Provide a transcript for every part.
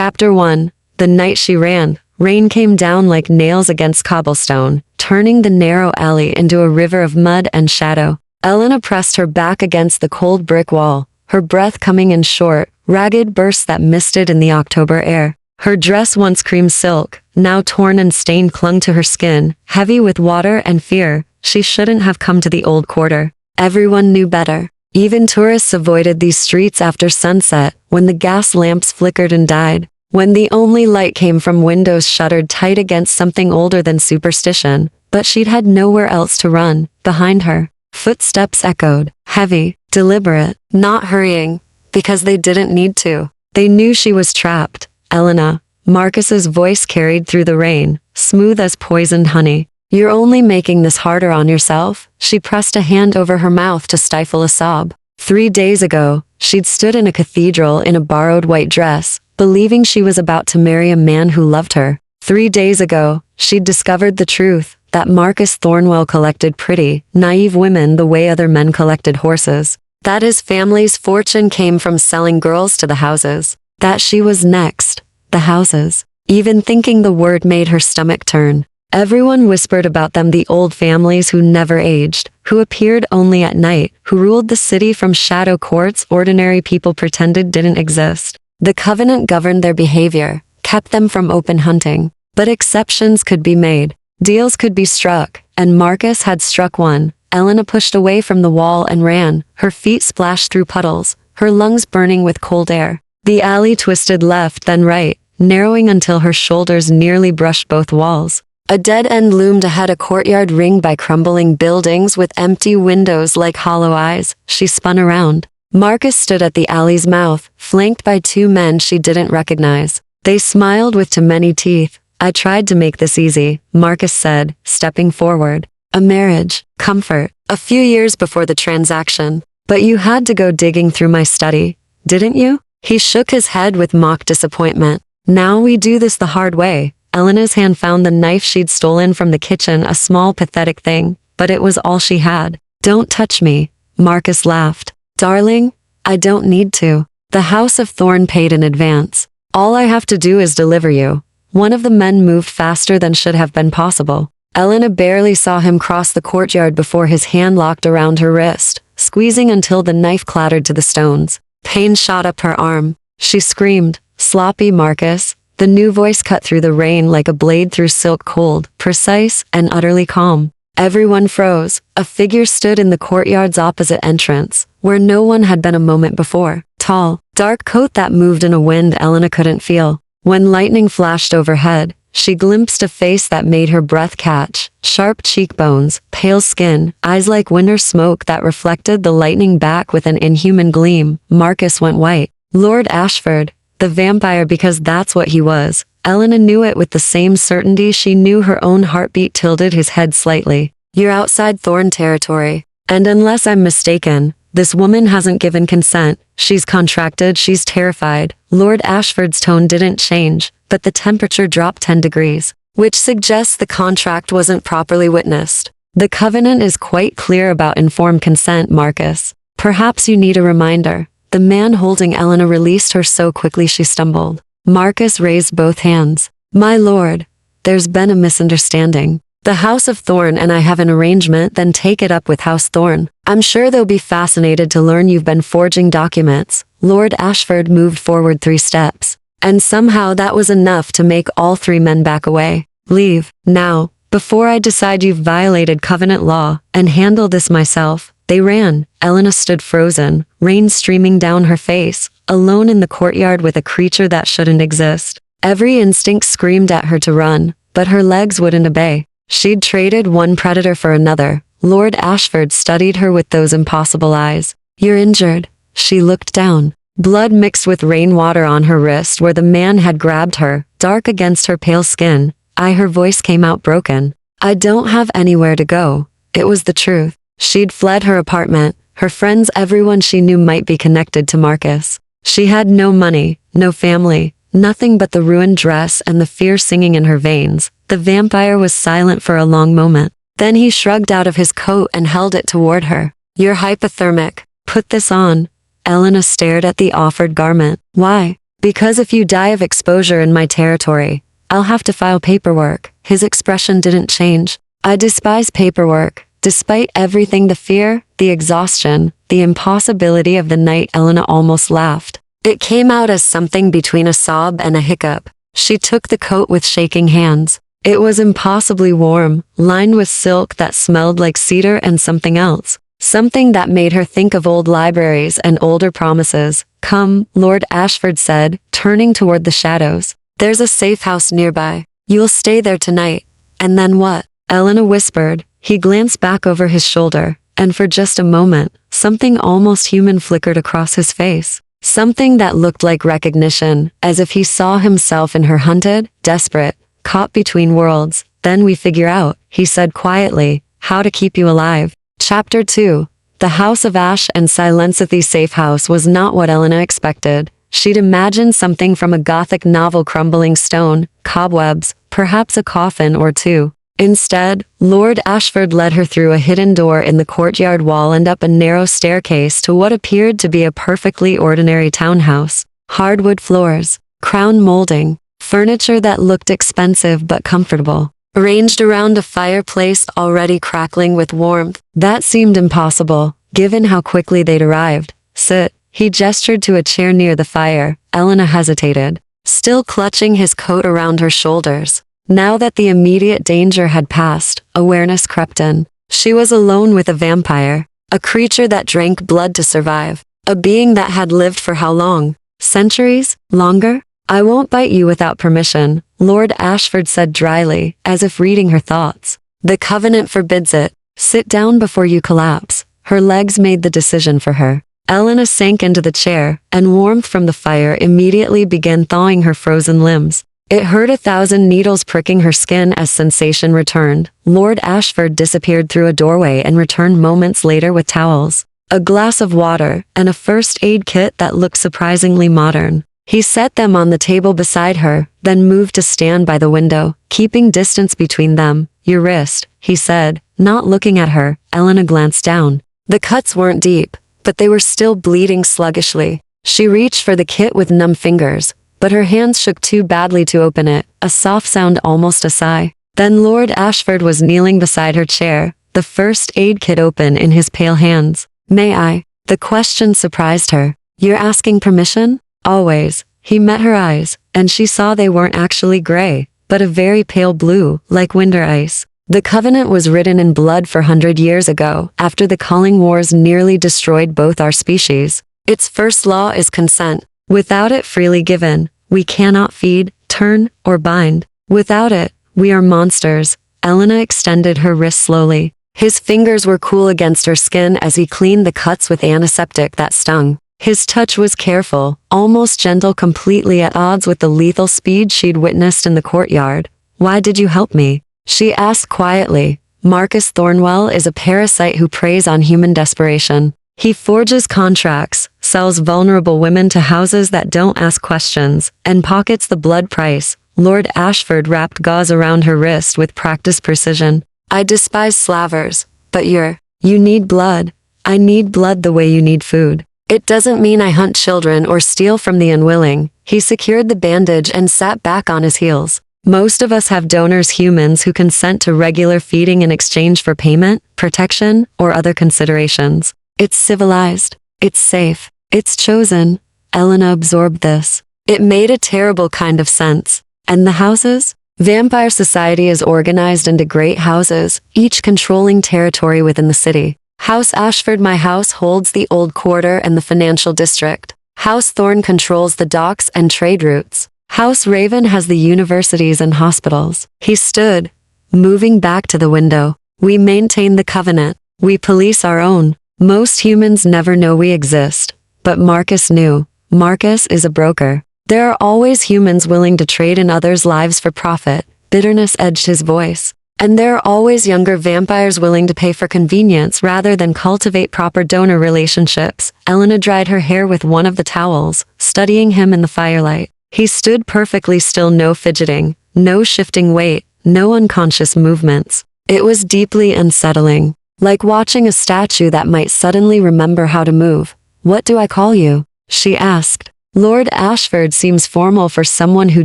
Chapter 1. The night she ran, rain came down like nails against cobblestone, turning the narrow alley into a river of mud and shadow. Elena pressed her back against the cold brick wall, her breath coming in short, ragged bursts that misted in the October air. Her dress, once cream silk, now torn and stained, clung to her skin, heavy with water and fear. She shouldn't have come to the old quarter. Everyone knew better. Even tourists avoided these streets after sunset, when the gas lamps flickered and died, when the only light came from windows shuttered tight against something older than superstition. But she'd had nowhere else to run. Behind her, footsteps echoed, heavy, deliberate, not hurrying, because they didn't need to. They knew she was trapped. Elena. Marcus's voice carried through the rain, smooth as poisoned honey. You're only making this harder on yourself. She pressed a hand over her mouth to stifle a sob. 3 days ago, she'd stood in a cathedral in a borrowed white dress, believing she was about to marry a man who loved her. 3 days ago, she'd discovered the truth, that Marcus Thornwell collected pretty, naive women the way other men collected horses. That his family's fortune came from selling girls to the houses. That she was next. The houses. Even thinking the word made her stomach turn. Everyone whispered about them, the old families who never aged, who appeared only at night, who ruled the city from shadow courts ordinary people pretended didn't exist. The covenant governed their behavior, kept them from open hunting. But exceptions could be made. Deals could be struck, and Marcus had struck one. Elena pushed away from the wall and ran, her feet splashed through puddles, her lungs burning with cold air. The alley twisted left then right, narrowing until her shoulders nearly brushed both walls. A dead end loomed ahead, a courtyard ringed by crumbling buildings with empty windows like hollow eyes. She spun around. Marcus stood at the alley's mouth, flanked by 2 men she didn't recognize. They smiled with too many teeth. I tried to make this easy, Marcus said, stepping forward. A marriage, comfort, a few years before the transaction. But you had to go digging through my study, didn't you? He shook his head with mock disappointment. Now we do this the hard way. Elena's hand found the knife she'd stolen from the kitchen, a small pathetic thing, but it was all she had. Don't touch me, Marcus laughed. Darling, I don't need to. The House of Thorn paid in advance. All I have to do is deliver you. One of the men moved faster than should have been possible. Elena barely saw him cross the courtyard before his hand locked around her wrist, squeezing until the knife clattered to the stones. Pain shot up her arm. She screamed, "Sloppy Marcus." The new voice cut through the rain like a blade through silk, cold, precise, and utterly calm. Everyone froze. A figure stood in the courtyard's opposite entrance, where no one had been a moment before. Tall, dark coat that moved in a wind Elena couldn't feel. When lightning flashed overhead, she glimpsed a face that made her breath catch. Sharp cheekbones, pale skin, eyes like winter smoke that reflected the lightning back with an inhuman gleam. Marcus went white. Lord Ashford. The vampire, because that's what he was. Elena knew it with the same certainty she knew her own heartbeat. Tilted his head slightly. You're outside Thorn territory. And unless I'm mistaken, this woman hasn't given consent. She's contracted, she's terrified. Lord Ashford's tone didn't change, but the temperature dropped 10 degrees, which suggests the contract wasn't properly witnessed. The covenant is quite clear about informed consent, Marcus. Perhaps you need a reminder. The man holding Elena released her so quickly she stumbled. Marcus raised both hands. My lord, there's been a misunderstanding. The House of Thorn and I have an arrangement, then take it up with House Thorn. I'm sure they'll be fascinated to learn you've been forging documents. Lord Ashford moved forward 3 steps. And somehow that was enough to make all 3 men back away. Leave, now, before I decide you've violated covenant law, and handle this myself. They ran. Elena stood frozen, rain streaming down her face, alone in the courtyard with a creature that shouldn't exist. Every instinct screamed at her to run, but her legs wouldn't obey. She'd traded one predator for another. Lord Ashford studied her with those impossible eyes. You're injured. She looked down. Blood mixed with rainwater on her wrist where the man had grabbed her, dark against her pale skin. Her voice came out broken. I don't have anywhere to go. It was the truth. She'd fled her apartment, her friends, everyone she knew might be connected to Marcus. She had no money, no family, nothing but the ruined dress and the fear singing in her veins. The vampire was silent for a long moment. Then he shrugged out of his coat and held it toward her. You're hypothermic. Put this on. Elena stared at the offered garment. Why? Because if you die of exposure in my territory, I'll have to file paperwork. His expression didn't change. I despise paperwork. Despite everything, the fear, the exhaustion, the impossibility of the night, Elena almost laughed. It came out as something between a sob and a hiccup. She took the coat with shaking hands. It was impossibly warm, lined with silk that smelled like cedar and something else. Something that made her think of old libraries and older promises. Come, Lord Ashford said, turning toward the shadows. There's a safe house nearby. You'll stay there tonight. And then what? Elena whispered. He glanced back over his shoulder, and for just a moment, something almost human flickered across his face. Something that looked like recognition, as if he saw himself in her, hunted, desperate, caught between worlds. Then we figure out, he said quietly, how to keep you alive. Chapter 2. The House of Ash and Silence. The safe house was not what Elena expected. She'd imagined something from a Gothic novel: crumbling stone, cobwebs, perhaps a coffin or two. Instead, Lord Ashford led her through a hidden door in the courtyard wall and up a narrow staircase to what appeared to be a perfectly ordinary townhouse. Hardwood floors, crown molding, furniture that looked expensive but comfortable, arranged around a fireplace already crackling with warmth. That seemed impossible, given how quickly they'd arrived. Sit. He gestured to a chair near the fire. Elena hesitated, still clutching his coat around her shoulders. Now that the immediate danger had passed, awareness crept in. She was alone with a vampire, a creature that drank blood to survive, a being that had lived for how long? Centuries? Longer? I won't bite you without permission, Lord Ashford said dryly, as if reading her thoughts. The covenant forbids it. Sit down before you collapse. Her legs made the decision for her. Elena sank into the chair, and warmth from the fire immediately began thawing her frozen limbs. It hurt 1,000 needles pricking her skin as sensation returned. Lord Ashford disappeared through a doorway and returned moments later with towels, a glass of water, and a first aid kit that looked surprisingly modern. He set them on the table beside her, then moved to stand by the window, keeping distance between them. Your wrist, he said, not looking at her. Elena glanced down. The cuts weren't deep, but they were still bleeding sluggishly. She reached for the kit with numb fingers, but her hands shook too badly to open it, a soft sound, almost a sigh. Then Lord Ashford was kneeling beside her chair, the first aid kit open in his pale hands. May I? The question surprised her. You're asking permission? Always. He met her eyes, and she saw they weren't actually gray, but a very pale blue, like winter ice. The covenant was written in blood 400 years ago, after the Culling Wars nearly destroyed both our species. Its first law is consent. Without it freely given, we cannot feed, turn, or bind. Without it, we are monsters. Elena extended her wrist slowly. His fingers were cool against her skin as he cleaned the cuts with antiseptic that stung. His touch was careful, almost gentle, completely at odds with the lethal speed she'd witnessed in the courtyard. Why did you help me? She asked quietly. Marcus Thornwell is a parasite who preys on human desperation. He forges contracts, sells vulnerable women to houses that don't ask questions, and pockets the blood price. Lord Ashford wrapped gauze around her wrist with practiced precision. I despise slavers, but you need blood. I need blood the way you need food. It doesn't mean I hunt children or steal from the unwilling. He secured the bandage and sat back on his heels. Most of us have donors, humans who consent to regular feeding in exchange for payment, protection, or other considerations. It's civilized. It's safe. It's chosen. Elena absorbed this. It made a terrible kind of sense. And the houses? Vampire society is organized into great houses, each controlling territory within the city. House Ashford, my house, holds the old quarter and the financial district. House Thorn controls the docks and trade routes. House Raven has the universities and hospitals. He stood, moving back to the window. We maintain the covenant. We police our own. Most humans never know we exist. But Marcus knew. Marcus is a broker. There are always humans willing to trade in others' lives for profit. Bitterness edged his voice. And there are always younger vampires willing to pay for convenience rather than cultivate proper donor relationships. Elena dried her hair with one of the towels, studying him in the firelight. He stood perfectly still, no fidgeting, no shifting weight, no unconscious movements. It was deeply unsettling, like watching a statue that might suddenly remember how to move. What do I call you? She asked. Lord Ashford seems formal for someone who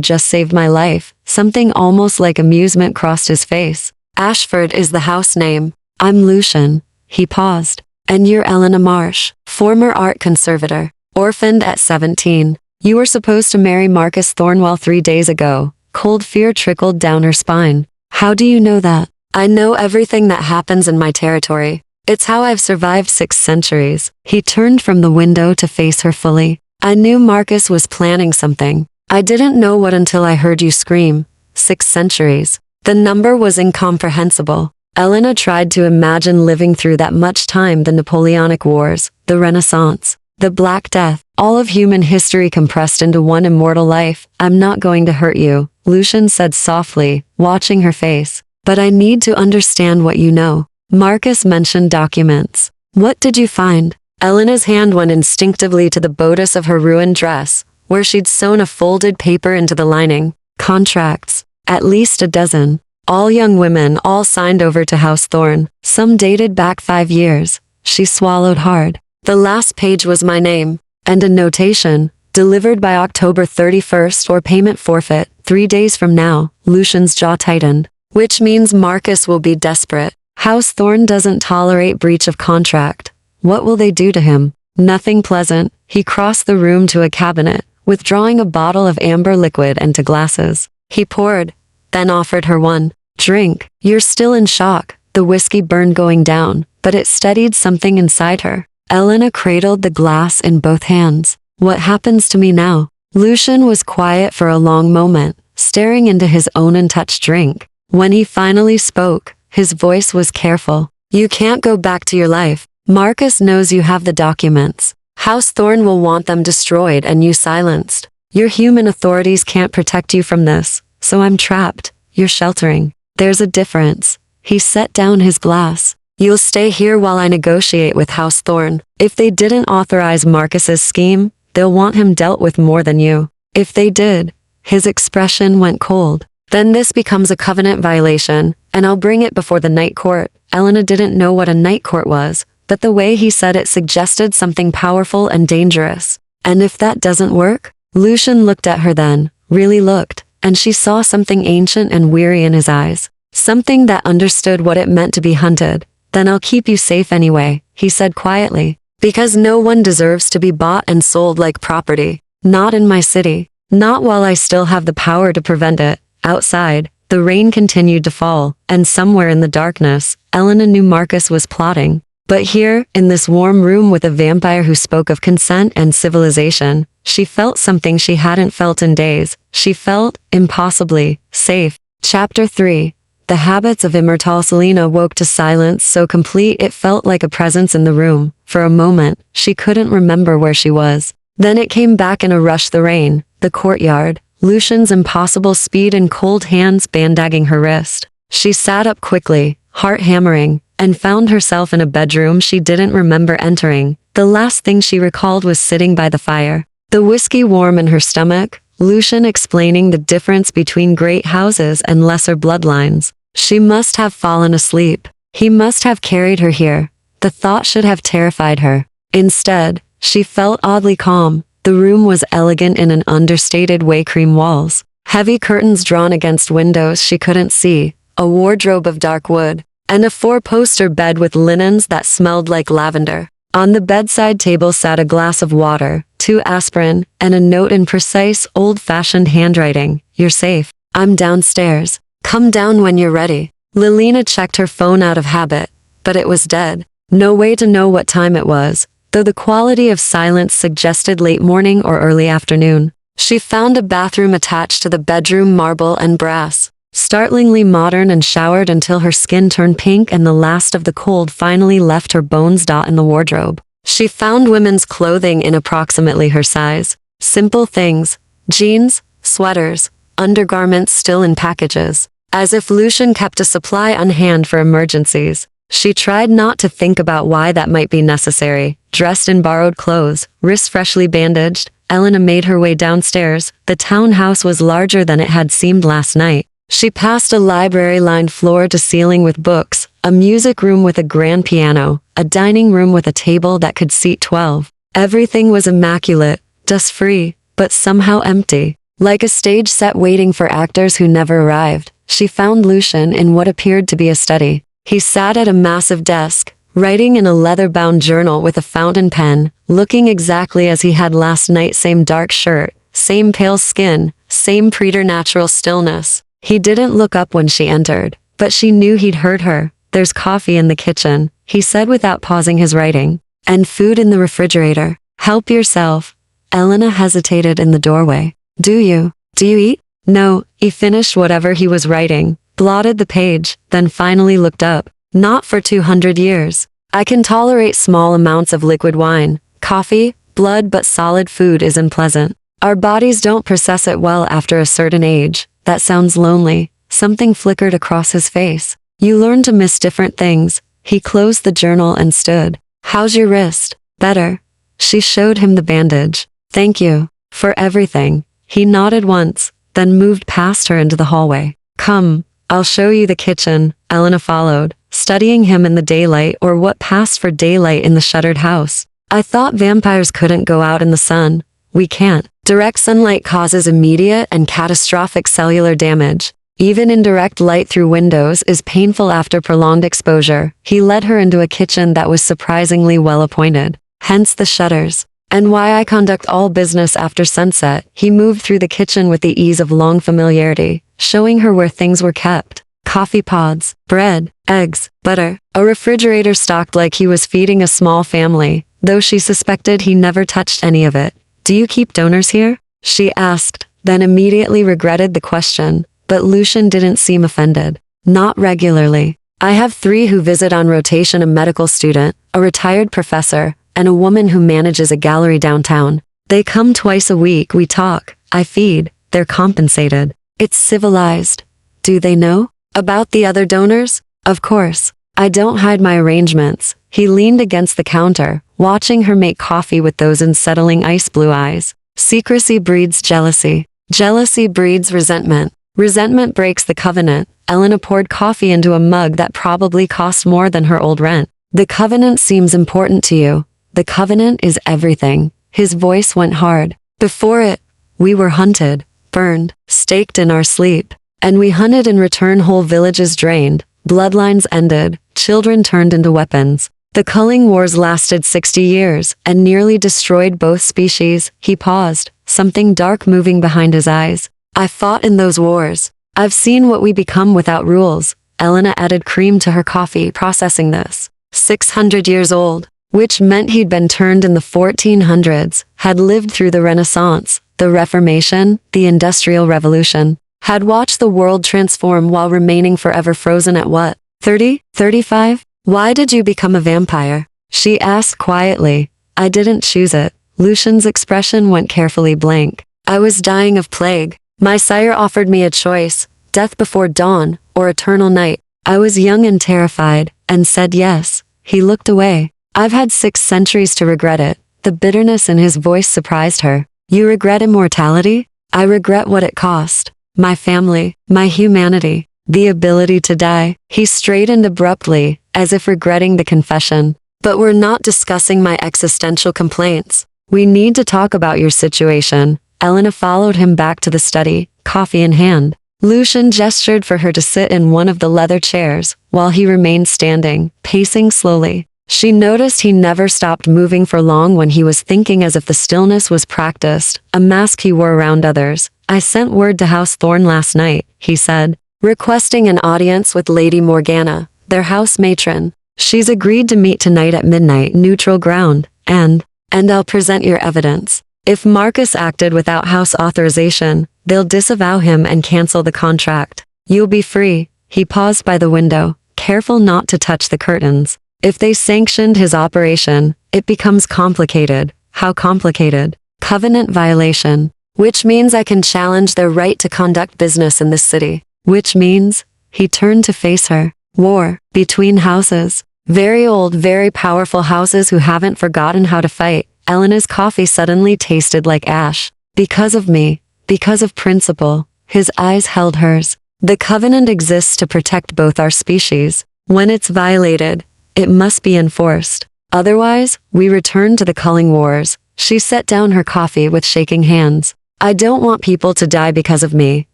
just saved my life. Something almost like amusement crossed his face. Ashford is the house name. I'm Lucian. He paused. And you're Elena Marsh, former art conservator, orphaned at 17. You were supposed to marry Marcus Thornwell 3 days ago. Cold fear trickled down her spine. How do you know that? I know everything that happens in my territory. It's how I've survived 6 centuries. He turned from the window to face her fully. I knew Marcus was planning something. I didn't know what until I heard you scream. 6 centuries. The number was incomprehensible. Elena tried to imagine living through that much time: the Napoleonic Wars, the Renaissance, the Black Death, all of human history compressed into one immortal life. I'm not going to hurt you, Lucian said softly, watching her face. But I need to understand what you know. Marcus mentioned documents. What did you find? Elena's hand went instinctively to the bodice of her ruined dress, where she'd sewn a folded paper into the lining. Contracts. At least a dozen. All young women, all signed over to House Thorne. Some dated back 5 years. She swallowed hard. The last page was my name. And a notation. Delivered by October 31st or payment forfeit. 3 days from now. Lucian's jaw tightened. Which means Marcus will be desperate. House Thorne doesn't tolerate breach of contract. What will they do to him? Nothing pleasant. He crossed the room to a cabinet, withdrawing a bottle of amber liquid into glasses. He poured, then offered her one. Drink. You're still in shock. The whiskey burned going down, but it steadied something inside her. Elena cradled the glass in both hands. What happens to me now? Lucian was quiet for a long moment, staring into his own untouched drink. When he finally spoke, his voice was careful. You can't go back to your life. Marcus knows you have the documents. House Thorne will want them destroyed and you silenced. Your human authorities can't protect you from this, so I'm trapped. You're sheltering. There's a difference. He set down his glass. You'll stay here while I negotiate with House Thorne. If they didn't authorize Marcus's scheme, they'll want him dealt with more than you. If they did, his expression went cold. Then this becomes a covenant violation, and I'll bring it before the night court. Elena didn't know what a night court was, but the way he said it suggested something powerful and dangerous. And if that doesn't work? Lucian looked at her then, really looked, and she saw something ancient and weary in his eyes. Something that understood what it meant to be hunted. Then I'll keep you safe anyway, he said quietly. Because no one deserves to be bought and sold like property. Not in my city. Not while I still have the power to prevent it. Outside, the rain continued to fall, and somewhere in the darkness, Elena knew Marcus was plotting. But here, in this warm room with a vampire who spoke of consent and civilization, she felt something she hadn't felt in days. She felt, impossibly, safe. Chapter 3. The habits of immortal Selena woke to silence so complete it felt like a presence in the room. For a moment, she couldn't remember where she was. Then it came back in a rush: the rain, the courtyard, Lucian's impossible speed and cold hands bandagging her wrist. She sat up quickly, heart hammering, and found herself in a bedroom she didn't remember entering. The last thing she recalled was sitting by the fire. The whiskey warm in her stomach, Lucian explaining the difference between great houses and lesser bloodlines. She must have fallen asleep. He must have carried her here. The thought should have terrified her. Instead, she felt oddly calm. The room was elegant in an understated way: cream walls, heavy curtains drawn against windows she couldn't see, a wardrobe of dark wood, and a 4-poster bed with linens that smelled like lavender. On the bedside table sat a glass of water, 2 aspirin, and a note in precise, old-fashioned handwriting. You're safe. I'm downstairs. Come down when you're ready. Lilina checked her phone out of habit, but it was dead. No way to know what time it was, though the quality of silence suggested late morning or early afternoon. She found a bathroom attached to the bedroom, marble and brass, startlingly modern, and showered until her skin turned pink and the last of the cold finally left her bones. In the wardrobe, she found women's clothing in approximately her size. Simple things: jeans, sweaters, undergarments still in packages. As if Lucian kept a supply on hand for emergencies. She tried not to think about why that might be necessary. Dressed in borrowed clothes, wrists freshly bandaged, Elena made her way downstairs. The townhouse was larger than it had seemed last night. She passed a library lined floor to ceiling with books, a music room with a grand piano, a dining room with a table that could seat 12. Everything was immaculate, dust-free, but somehow empty. Like a stage set waiting for actors who never arrived, she found Lucian in what appeared to be a study. He sat at a massive desk, writing in a leather-bound journal with a fountain pen, looking exactly as he had last night. Same dark shirt, same pale skin, same preternatural stillness. He didn't look up when she entered, but she knew he'd heard her. "There's coffee in the kitchen," he said without pausing his writing. "And food in the refrigerator. Help yourself." Elena hesitated in the doorway. Do you eat?" "No," he finished whatever he was writing, blotted the page, then finally looked up. "Not for 200 years. I can tolerate small amounts of liquid wine, coffee, blood, but solid food isn't pleasant. Our bodies don't process it well after a certain age." "That sounds lonely." Something flickered across his face. "You learn to miss different things." He closed the journal and stood. "How's your wrist?" "Better." She showed him the bandage. "Thank you for everything." He nodded once, then moved past her into the hallway. "Come, I'll show you the kitchen." Elena followed, studying him in the daylight, or what passed for daylight in the shuttered house. "I thought vampires couldn't go out in the sun." "We can't. Direct sunlight causes immediate and catastrophic cellular damage. Even indirect light through windows is painful after prolonged exposure." He led her into a kitchen that was surprisingly well appointed. Hence the shutters. "And why I conduct all business after sunset." He moved through the kitchen with the ease of long familiarity, showing her where things were kept. Coffee pods, bread, eggs, butter. A refrigerator stocked like he was feeding a small family, though she suspected he never touched any of it. "Do you keep donors here?" she asked, then immediately regretted the question, but Lucian didn't seem offended. "Not regularly. I have 3 who visit on rotation: a medical student, a retired professor, and a woman who manages a gallery downtown. They come twice a week. We talk, I feed, they're compensated. It's civilized." "Do they know about the other donors?" "Of course. I don't hide my arrangements." He leaned against the counter, watching her make coffee with those unsettling ice blue eyes. "Secrecy breeds jealousy. Jealousy breeds resentment. Resentment breaks the covenant." Elena poured coffee into a mug that probably cost more than her old rent. "The covenant seems important to you." "The covenant is everything." His voice went hard. "Before it, we were hunted, burned, staked in our sleep. And we hunted in return. Whole villages drained, bloodlines ended, children turned into weapons. The culling wars lasted 60 years and nearly destroyed both species." He paused, something dark moving behind his eyes. "I fought in those wars. I've seen what we become without rules." Elena added cream to her coffee, processing this. 600 years old. Which meant he'd been turned in the 1400s, had lived through the Renaissance, the Reformation, the Industrial Revolution, had watched the world transform while remaining forever frozen at what, 30, 35? "Why did you become a vampire?" she asked quietly. "I didn't choose it." Lucian's expression went carefully blank. "I was dying of plague. My sire offered me a choice, death before dawn, or eternal night. I was young and terrified, and said yes." He looked away. "I've had 6 centuries to regret it." The bitterness in his voice surprised her. "You regret immortality?" "I regret what it cost. My family, my humanity, the ability to die." He straightened abruptly, as if regretting the confession. "But we're not discussing my existential complaints. We need to talk about your situation." Elena followed him back to the study, coffee in hand. Lucian gestured for her to sit in one of the leather chairs, while he remained standing, pacing slowly. She noticed he never stopped moving for long when he was thinking, as if the stillness was practiced, a mask he wore around others. "I sent word to House Thorne last night," he said, "requesting an audience with Lady Morgana, their house matron. She's agreed to meet tonight at midnight, neutral ground, and I'll present your evidence. If Marcus acted without house authorization, they'll disavow him and cancel the contract. You'll be free." He paused by the window, careful not to touch the curtains. "If they sanctioned his operation, it becomes complicated." "How complicated?" "Covenant violation. Which means I can challenge their right to conduct business in this city." "Which means?" He turned to face her. "War. Between houses. Very old, very powerful houses who haven't forgotten how to fight." Elena's coffee suddenly tasted like ash. "Because of me. Because of principle." His eyes held hers. "The covenant exists to protect both our species. When it's violated, it must be enforced. Otherwise, we return to the culling wars, She set down her coffee with shaking hands. I don't want people to die because of me.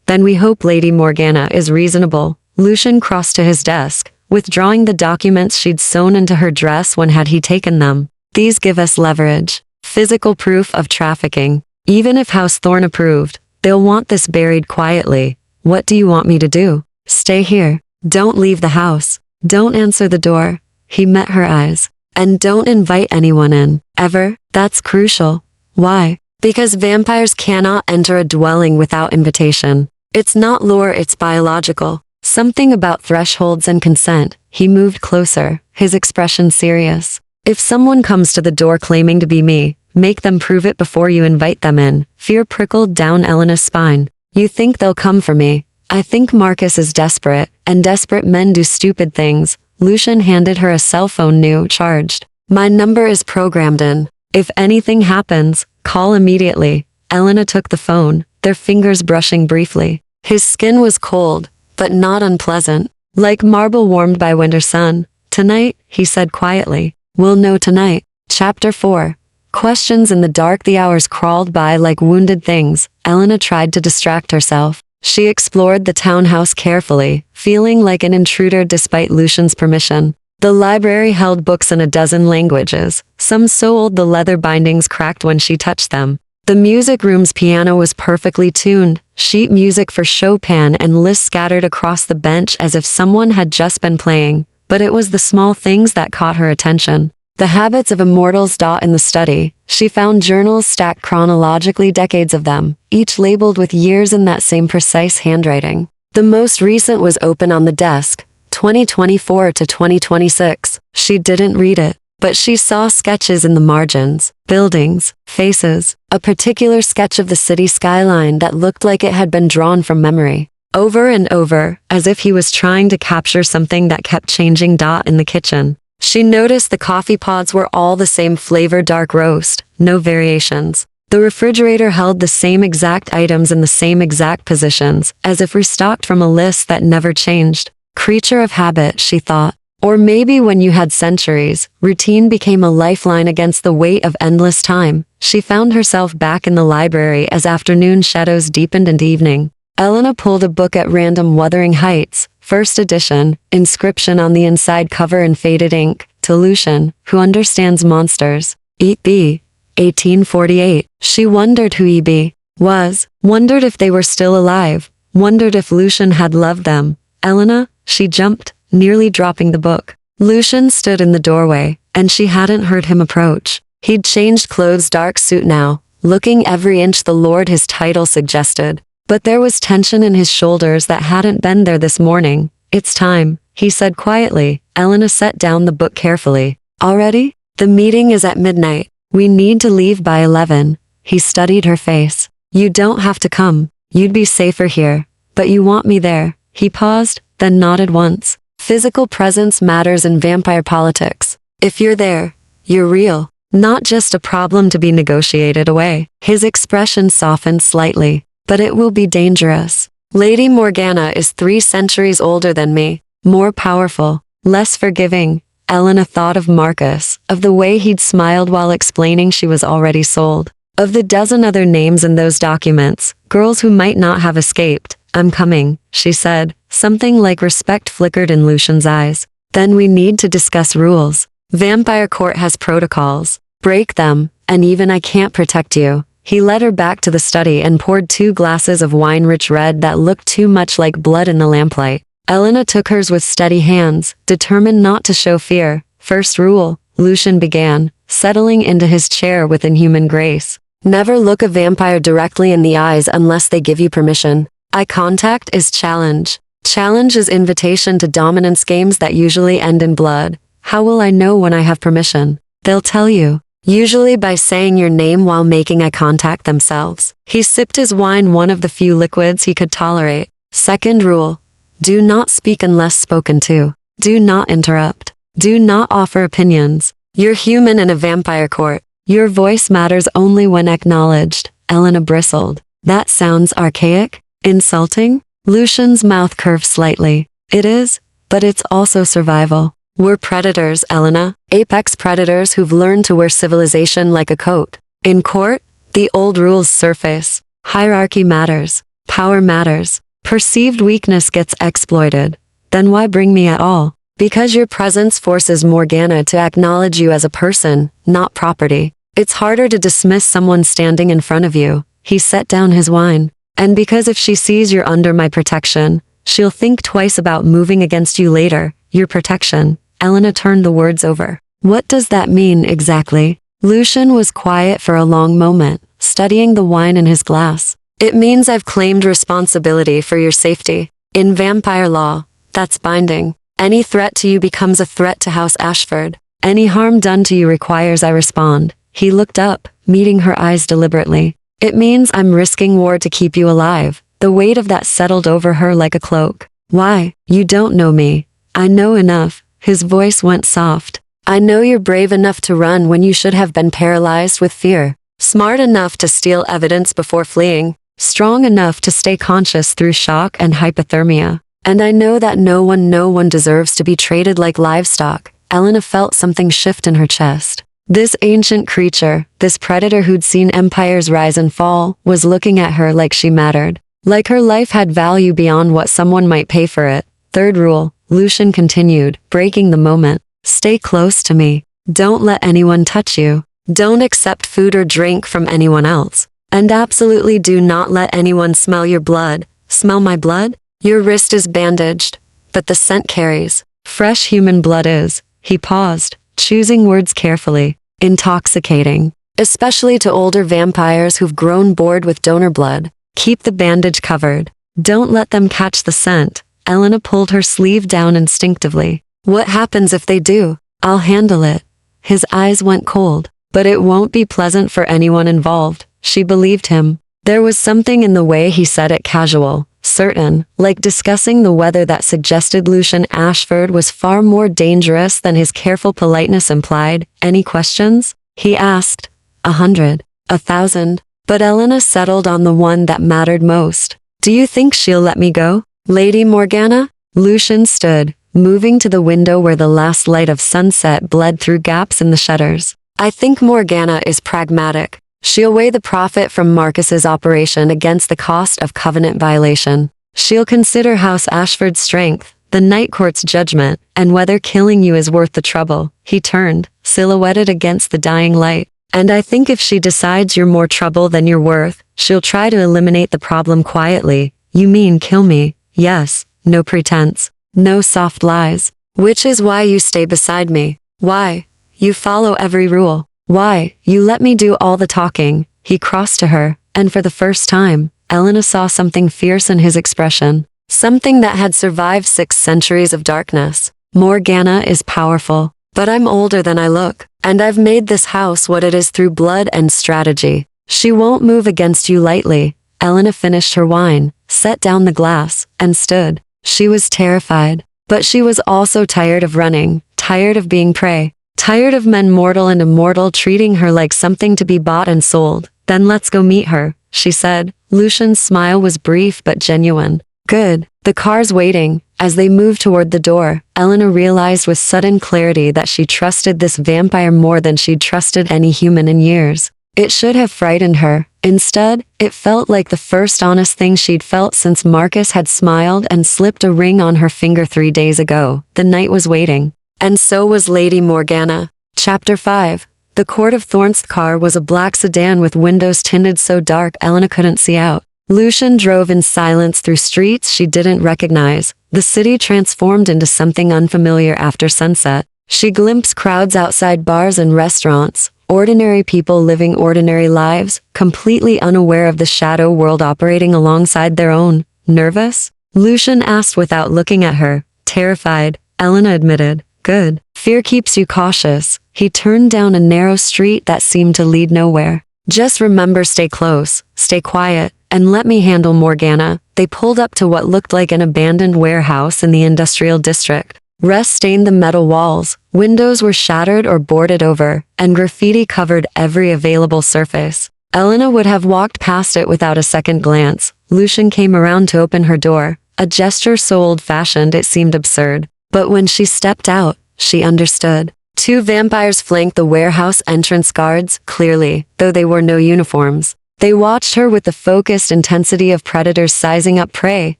Then we hope Lady Morgana is reasonable. Lucian crossed to his desk, withdrawing the documents she'd sewn into her dress when had he taken them. These give us leverage. Physical proof of trafficking. Even if House Thorne approved, they'll want this buried quietly. What do you want me to do? Stay here. Don't leave the house. Don't answer the door. He met her eyes. And don't invite anyone in, ever. That's crucial. Why? Because vampires cannot enter a dwelling without invitation. It's not lore, it's biological. Something about thresholds and consent. He moved closer, his expression serious. If someone comes to the door claiming to be me, make them prove it before you invite them in. Fear prickled down Elena's spine. You think they'll come for me? I think Marcus is desperate, and desperate men do stupid things. Lucian handed her a cell phone new, charged. My number is programmed in. If anything happens, call immediately. Elena took the phone, their fingers brushing briefly. His skin was cold, but not unpleasant, like marble warmed by winter sun. Tonight, he said quietly. We'll know tonight. Chapter 4. Questions in the dark. The hours crawled by like wounded things. Elena tried to distract herself. She explored the townhouse carefully, feeling like an intruder despite Lucian's permission. The library held books in a dozen languages, some so old the leather bindings cracked when she touched them. The music room's piano was perfectly tuned, sheet music for Chopin and Liszt scattered across the bench as if someone had just been playing, but it was the small things that caught her attention. The habits of immortals. In the study, she found journals stacked chronologically, decades of them, each labeled with years in that same precise handwriting. The most recent was open on the desk, 2024 to 2026. She didn't read it, but she saw sketches in the margins, buildings, faces, a particular sketch of the city skyline that looked like it had been drawn from memory. Over and over, as if he was trying to capture something that kept changing. In the kitchen, she noticed the coffee pods were all the same flavor, dark roast, no variations. The refrigerator held the same exact items in the same exact positions, as if restocked from a list that never changed. Creature of habit, she thought. Or maybe when you had centuries, routine became a lifeline against the weight of endless time. She found herself back in the library as afternoon shadows deepened into evening. Elena pulled a book at random. Wuthering Heights, first edition, inscription on the inside cover in faded ink, to Lucian, who understands monsters. E.B. 1848. She wondered who E.B. was, wondered if they were still alive, wondered if Lucian had loved them. Elena, she jumped, nearly dropping the book. Lucian stood in the doorway, and she hadn't heard him approach. He'd changed clothes, dark suit now, looking every inch the Lord his title suggested. But there was tension in his shoulders that hadn't been there this morning. It's time, he said quietly. Elena set down the book carefully. Already? The meeting is at midnight. We need to leave by 11. He studied her face. You don't have to come. You'd be safer here. But you want me there. He paused, then nodded once. Physical presence matters in vampire politics. If you're there, you're real. Not just a problem to be negotiated away. His expression softened slightly. But it will be dangerous. Lady Morgana is 3 centuries older than me, more powerful, less forgiving. Elena thought of Marcus, of the way he'd smiled while explaining she was already sold, of the dozen other names in those documents, girls who might not have escaped. I'm coming, she said. Something like respect flickered in Lucian's eyes. Then we need to discuss rules. Vampire Court has protocols. Break them, and even I can't protect you. He led her back to the study and poured 2 glasses of wine, rich red that looked too much like blood in the lamplight. Elena took hers with steady hands, determined not to show fear. First rule, Lucian began, settling into his chair with inhuman grace. Never look a vampire directly in the eyes unless they give you permission. Eye contact is challenge. Challenge is invitation to dominance games that usually end in blood. How will I know when I have permission? They'll tell you. Usually by saying your name while making eye contact themselves. He sipped his wine, one of the few liquids he could tolerate. Second rule. Do not speak unless spoken to. Do not interrupt. Do not offer opinions. You're human in a vampire court. Your voice matters only when acknowledged. Elena bristled. That sounds archaic? Insulting? Lucian's mouth curved slightly. It is, but it's also survival. We're predators, Elena. Apex predators who've learned to wear civilization like a coat. In court, the old rules surface. Hierarchy matters. Power matters. Perceived weakness gets exploited. Then why bring me at all? Because your presence forces Morgana to acknowledge you as a person, not property. It's harder to dismiss someone standing in front of you. He set down his wine. And because if she sees you're under my protection, she'll think twice about moving against you later. Your protection. Elena turned the words over. What does that mean exactly? Lucian was quiet for a long moment, studying the wine in his glass. It means I've claimed responsibility for your safety. In vampire law, that's binding. Any threat to you becomes a threat to House Ashford. Any harm done to you requires I respond. He looked up, meeting her eyes deliberately. It means I'm risking war to keep you alive. The weight of that settled over her like a cloak. Why? You don't know me. I know enough. His voice went soft. I know you're brave enough to run when you should have been paralyzed with fear. Smart enough to steal evidence before fleeing. Strong enough to stay conscious through shock and hypothermia. And I know that no one deserves to be traded like livestock. Elena felt something shift in her chest. This ancient creature, this predator who'd seen empires rise and fall, was looking at her like she mattered. Like her life had value beyond what someone might pay for it. Third rule, Lucian continued, breaking the moment. Stay close to me. Don't let anyone touch you. Don't accept food or drink from anyone else. And absolutely do not let anyone smell your blood. Smell my blood? Your wrist is bandaged, but the scent carries. Fresh human blood is. He paused, choosing words carefully. Intoxicating. Especially to older vampires who've grown bored with donor blood. Keep the bandage covered. Don't let them catch the scent. Elena pulled her sleeve down instinctively. What happens if they do? I'll handle it. His eyes went cold. But it won't be pleasant for anyone involved. She believed him. There was something in the way he said it casual, certain, like discussing the weather that suggested Lucian Ashford was far more dangerous than his careful politeness implied. Any questions? He asked. 100. 1,000. But Elena settled on the one that mattered most. Do you think she'll let me go? Lady Morgana? Lucian stood, moving to the window where the last light of sunset bled through gaps in the shutters. I think Morgana is pragmatic. She'll weigh the profit from Marcus's operation against the cost of covenant violation. She'll consider House Ashford's strength, the Night Court's judgment, and whether killing you is worth the trouble. He turned, silhouetted against the dying light. And I think if she decides you're more trouble than you're worth, she'll try to eliminate the problem quietly. You mean kill me? Yes, no pretense. No soft lies. Which is why you stay beside me. Why? You follow every rule. Why? You let me do all the talking. He crossed to her, and for the first time, Elena saw something fierce in his expression. Something that had survived 6 centuries of darkness. Morgana is powerful, but I'm older than I look, and I've made this house what it is through blood and strategy. She won't move against you lightly. Elena finished her wine, set down the glass, and stood. She was terrified, but she was also tired of running, tired of being prey. Tired of men mortal and immortal treating her like something to be bought and sold. Then let's go meet her, she said. Lucian's smile was brief but genuine. Good. The car's waiting. As they moved toward the door, Elena realized with sudden clarity that she trusted this vampire more than she'd trusted any human in years. It should have frightened her. Instead, it felt like the first honest thing she'd felt since Marcus had smiled and slipped a ring on her finger 3 days ago. The night was waiting. And so was Lady Morgana. Chapter 5. The Court of Thorns car was a black sedan with windows tinted so dark Elena couldn't see out. Lucian drove in silence through streets she didn't recognize. The city transformed into something unfamiliar after sunset. She glimpsed crowds outside bars and restaurants, ordinary people living ordinary lives, completely unaware of the shadow world operating alongside their own. Nervous? Lucian asked without looking at her. Terrified, Elena admitted. Good. Fear keeps you cautious. He turned down a narrow street that seemed to lead nowhere. Just remember, stay close, stay quiet, and let me handle Morgana. They pulled up to what looked like an abandoned warehouse in the industrial district. Rust stained the metal walls, windows were shattered or boarded over, and graffiti covered every available surface. Elena would have walked past it without a second glance. Lucian came around to open her door, a gesture so old-fashioned it seemed absurd. But when she stepped out, she understood. Two vampires flanked the warehouse entrance guards, clearly, though they wore no uniforms. They watched her with the focused intensity of predators sizing up prey.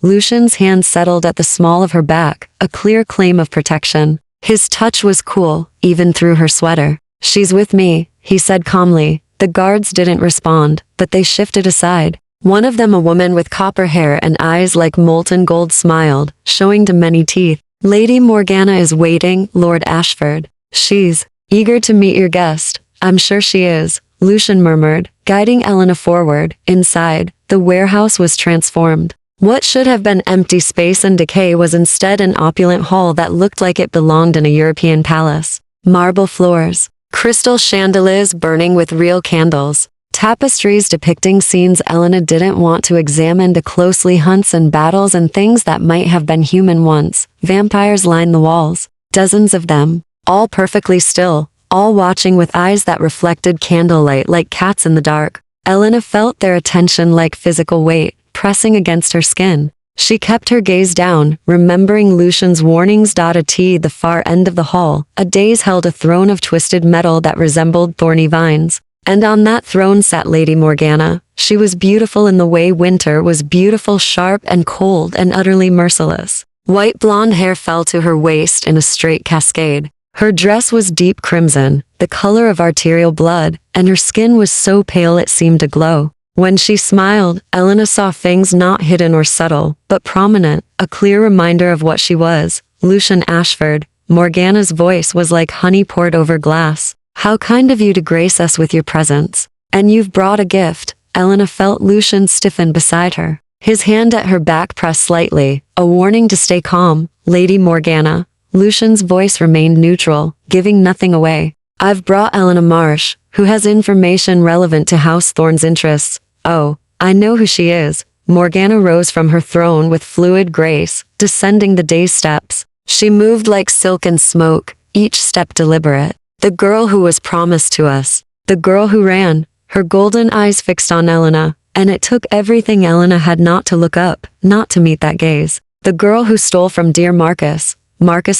Lucian's hand settled at the small of her back, a clear claim of protection. His touch was cool, even through her sweater. "She's with me," he said calmly. The guards didn't respond, but they shifted aside. One of them, a woman with copper hair and eyes like molten gold, smiled, showing to many teeth. "Lady Morgana is waiting, Lord Ashford. She's eager to meet your guest." "I'm sure she is," Lucian murmured, guiding Elena forward. Inside, the warehouse was transformed. What should have been empty space and decay was instead an opulent hall that looked like it belonged in a European palace. Marble floors, crystal chandeliers burning with real candles, tapestries depicting scenes Elena didn't want to examine too closely, hunts and battles and things that might have been human once. Vampires lined the walls, dozens of them, all perfectly still, all watching with eyes that reflected candlelight like cats in the dark. Elena felt their attention like physical weight, pressing against her skin. She kept her gaze down, remembering Lucian's warnings. At the far end of the hall, a dais held a throne of twisted metal that resembled thorny vines. And on that throne sat Lady Morgana. She was beautiful in the way winter was beautiful, sharp and cold and utterly merciless. White blonde hair fell to her waist in a straight cascade. Her dress was deep crimson, the color of arterial blood, and her skin was so pale it seemed to glow. When she smiled, Elena saw fangs not hidden or subtle, but prominent, a clear reminder of what she was, Lucian Ashford. Morgana's voice was like honey poured over glass. "How kind of you to grace us with your presence. And you've brought a gift." Elena felt Lucian stiffen beside her. His hand at her back pressed slightly, a warning to stay calm. "Lady Morgana." Lucian's voice remained neutral, giving nothing away. "I've brought Elena Marsh, who has information relevant to House Thorne's interests." "Oh, I know who she is." Morgana rose from her throne with fluid grace, descending the dais steps. She moved like silk and smoke, each step deliberate. "The girl who was promised to us. The girl who ran." Her golden eyes fixed on Elena, and it took everything Elena had not to look up, not to meet that gaze. "The girl who stole from dear Marcus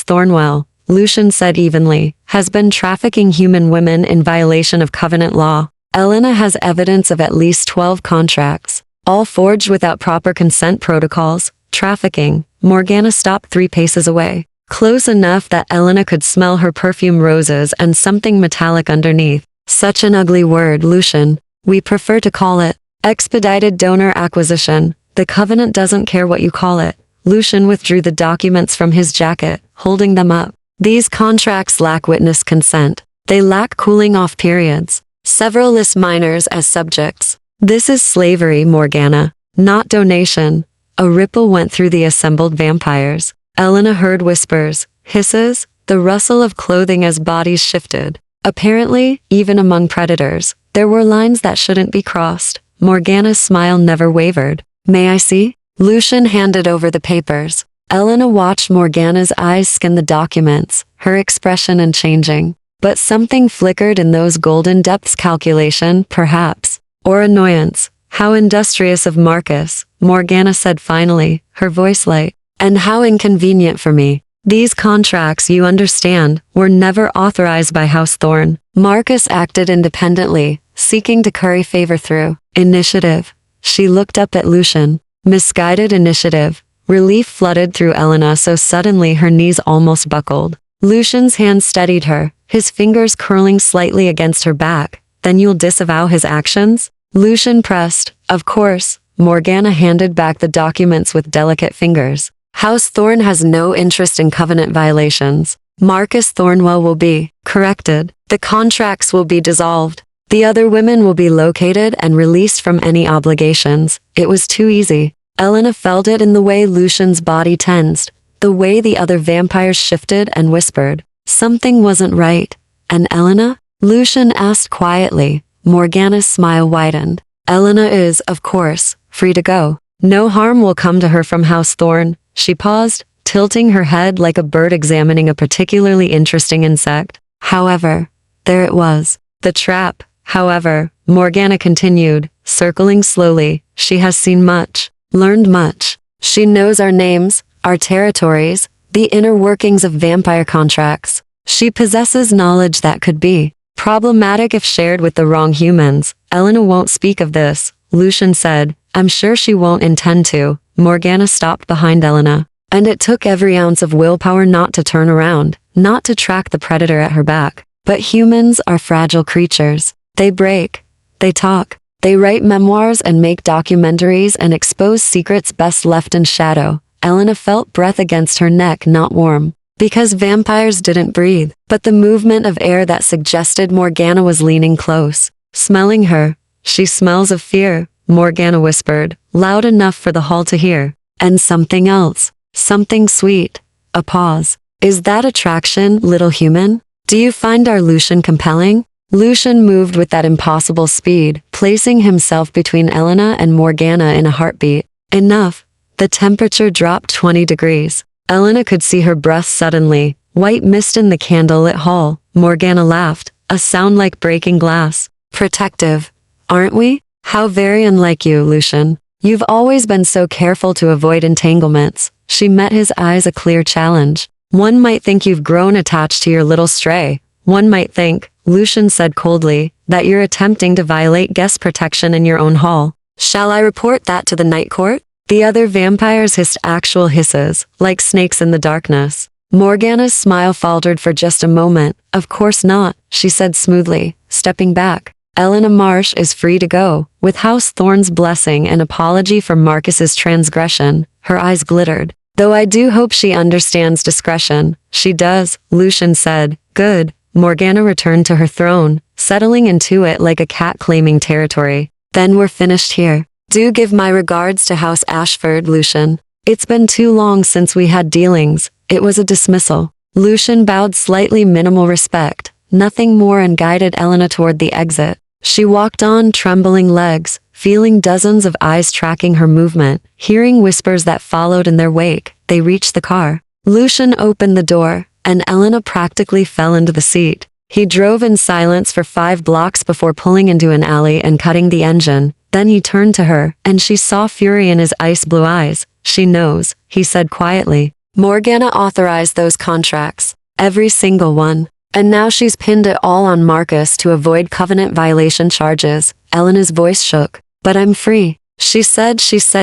Thornwell," Lucian said evenly, "has been trafficking human women in violation of covenant law. Elena has evidence of at least 12 contracts, all forged without proper consent protocols. Trafficking." Morgana stopped 3 paces away, close enough that Elena could smell her perfume roses and something metallic underneath. "Such an ugly word, Lucian. We prefer to call it expedited donor acquisition. The covenant doesn't care what you call it." Lucian withdrew the documents from his jacket, holding them up. "These contracts lack witness consent. They lack cooling off periods. Several list minors as subjects. This is slavery, Morgana, not donation." A ripple went through the assembled vampires. Elena heard whispers, hisses, the rustle of clothing as bodies shifted. Apparently, even among predators, there were lines that shouldn't be crossed. Morgana's smile never wavered. "May I see?" Lucian handed over the papers. Elena watched Morgana's eyes scan the documents, her expression unchanging. But something flickered in those golden depths. Calculation, perhaps, or annoyance. "How industrious of Marcus," Morgana said finally, her voice light. "And how inconvenient for me. These contracts, you understand, were never authorized by House Thorne. Marcus acted independently, seeking to curry favor through initiative." She looked up at Lucian. "Misguided initiative." Relief flooded through Elena so suddenly her knees almost buckled. Lucian's hand steadied her, his fingers curling slightly against her back. "Then you'll disavow his actions?" Lucian pressed. "Of course." Morgana handed back the documents with delicate fingers. "House Thorne has no interest in covenant violations. Marcus Thornwell will be corrected. The contracts will be dissolved. The other women will be located and released from any obligations." It was too easy. Elena felt it in the way Lucian's body tensed, the way the other vampires shifted and whispered. Something wasn't right. "And Elena?" Lucian asked quietly. Morgana's smile widened. "Elena is, of course, free to go. No harm will come to her from House Thorne." She paused, tilting her head like a bird examining a particularly interesting insect. "However," there it was. "The trap, however," Morgana continued, circling slowly. "She has seen much, learned much. She knows our names, our territories, the inner workings of vampire contracts. She possesses knowledge that could be problematic if shared with the wrong humans. Elena won't speak of this, Lucian said. I'm sure she won't intend to. Morgana stopped behind Elena, and it took every ounce of willpower not to turn around, not to track the predator at her back. But humans are fragile creatures. They break. They talk. They write memoirs and make documentaries and expose secrets best left in shadow. Elena felt breath against her neck, not warm, because vampires didn't breathe, but the movement of air that suggested Morgana was leaning close, smelling her. She smells of fear, Morgana whispered, loud enough for the hall to hear. And something else. Something sweet. A pause. Is that attraction, little human? Do you find our Lucian compelling? Lucian moved with that impossible speed, placing himself between Elena and Morgana in a heartbeat. Enough. The temperature dropped 20 degrees. Elena could see her breath suddenly, white mist in the candlelit hall. Morgana laughed, a sound like breaking glass. Protective. Aren't we? How very unlike you, Lucian. You've always been so careful to avoid entanglements. She met his eyes, a clear challenge. One might think you've grown attached to your little stray. One might think, Lucian said coldly, that you're attempting to violate guest protection in your own hall. Shall I report that to the night court? The other vampires hissed actual hisses, like snakes in the darkness. Morgana's smile faltered for just a moment. Of course not, she said smoothly, stepping back. Elena Marsh is free to go, with House Thorne's blessing and apology for Marcus's transgression. Her eyes glittered. Though I do hope she understands discretion. She does, Lucian said. Good. Morgana returned to her throne, settling into it like a cat claiming territory. Then we're finished here. Do give my regards to House Ashford, Lucian. It's been too long since we had dealings. It was a dismissal. Lucian bowed slightly, minimal respect, nothing more, and guided Elena toward the exit. She walked on trembling legs, feeling dozens of eyes tracking her movement, hearing whispers that followed in their wake. They reached the car. Lucian opened the door, and Elena practically fell into the seat. He drove in silence for 5 blocks before pulling into an alley and cutting the engine. Then he turned to her, and she saw fury in his ice-blue eyes. She knows, he said quietly. Morgana authorized those contracts. Every single one. And now she's pinned it all on Marcus to avoid covenant violation charges. Elena's voice shook. But I'm free. She said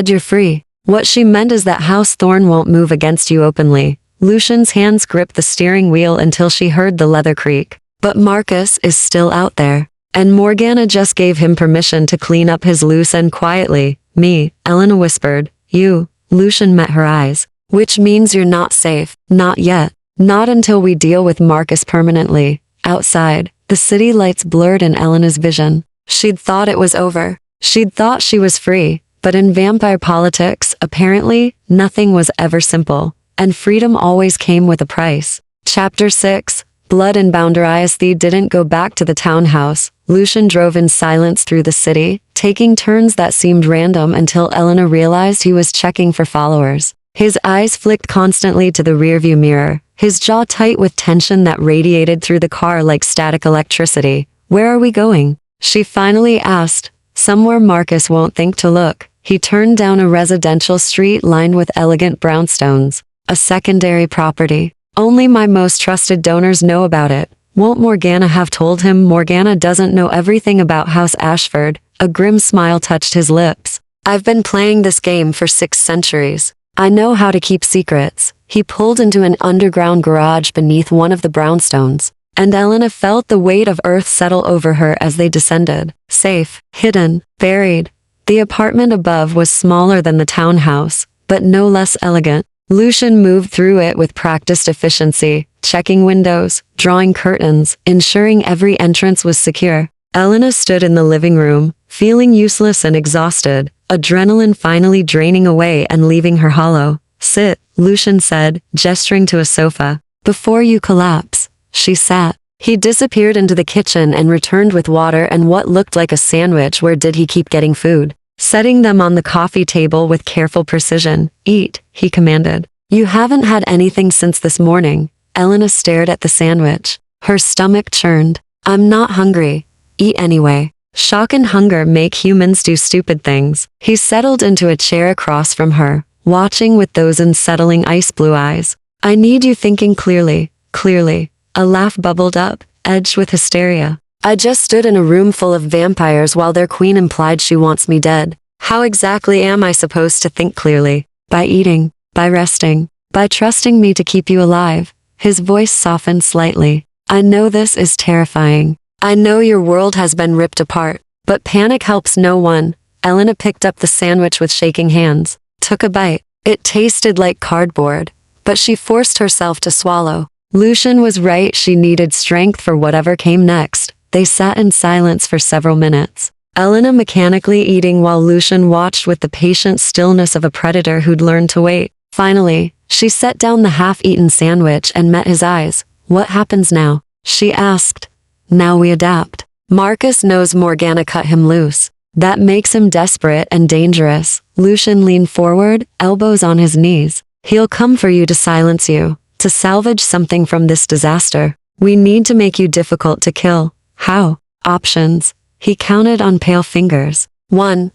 you're free. What she meant is that House Thorne won't move against you openly. Lucian's hands gripped the steering wheel until she heard the leather creak. But Marcus is still out there. And Morgana just gave him permission to clean up his loose end quietly. Me, Elena whispered. You. Lucian met her eyes. Which means you're not safe. Not yet. Not until we deal with Marcus permanently. Outside, the city lights blurred in Elena's vision. She'd thought it was over. She'd thought she was free. But in vampire politics, apparently, nothing was ever simple. And freedom always came with a price. Chapter 6. Blood and Bounder ISD didn't go back to the townhouse. Lucian drove in silence through the city, taking turns that seemed random until Elena realized he was checking for followers. His eyes flicked constantly to the rearview mirror, his jaw tight with tension that radiated through the car like static electricity. Where are we going? She finally asked. Somewhere Marcus won't think to look. He turned down a residential street lined with elegant brownstones. A secondary property. Only my most trusted donors know about it. Won't Morgana have told him? Morgana doesn't know everything about House Ashford. A grim smile touched his lips. I've been playing this game for 6 centuries. I know how to keep secrets. He pulled into an underground garage beneath one of the brownstones, and Elena felt the weight of earth settle over her as they descended. Safe, hidden, buried. The apartment above was smaller than the townhouse, but no less elegant. Lucian moved through it with practiced efficiency, checking windows, drawing curtains, ensuring every entrance was secure. Elena stood in the living room, feeling useless and exhausted, adrenaline finally draining away and leaving her hollow. Sit, Lucian said, gesturing to a sofa. Before you collapse. She sat. He disappeared into the kitchen and returned with water and what looked like a sandwich. Where did he keep getting food? Setting them on the coffee table with careful precision. Eat, he commanded. You haven't had anything since this morning. Elena stared at the sandwich. Her stomach churned. I'm not hungry. Eat anyway. Shock and hunger make humans do stupid things. He settled into a chair across from her, watching with those unsettling ice blue eyes. I need you thinking clearly. Clearly. A laugh bubbled up, edged with hysteria. I just stood in a room full of vampires while their queen implied she wants me dead. How exactly am I supposed to think clearly? By eating, by resting, by trusting me to keep you alive. His voice softened slightly. I know this is terrifying. I know your world has been ripped apart, but panic helps no one. Elena picked up the sandwich with shaking hands, took a bite. It tasted like cardboard, but she forced herself to swallow. Lucian was right, she needed strength for whatever came next. They sat in silence for several minutes. Elena mechanically eating while Lucian watched with the patient stillness of a predator who'd learned to wait. Finally, she set down the half-eaten sandwich and met his eyes. What happens now? She asked. Now we adapt. Marcus knows Morgana cut him loose. That makes him desperate and dangerous. Lucian leaned forward, elbows on his knees. He'll come for you to silence you, to salvage something from this disaster. We need to make you difficult to kill. How? Options. He counted on pale fingers. 1.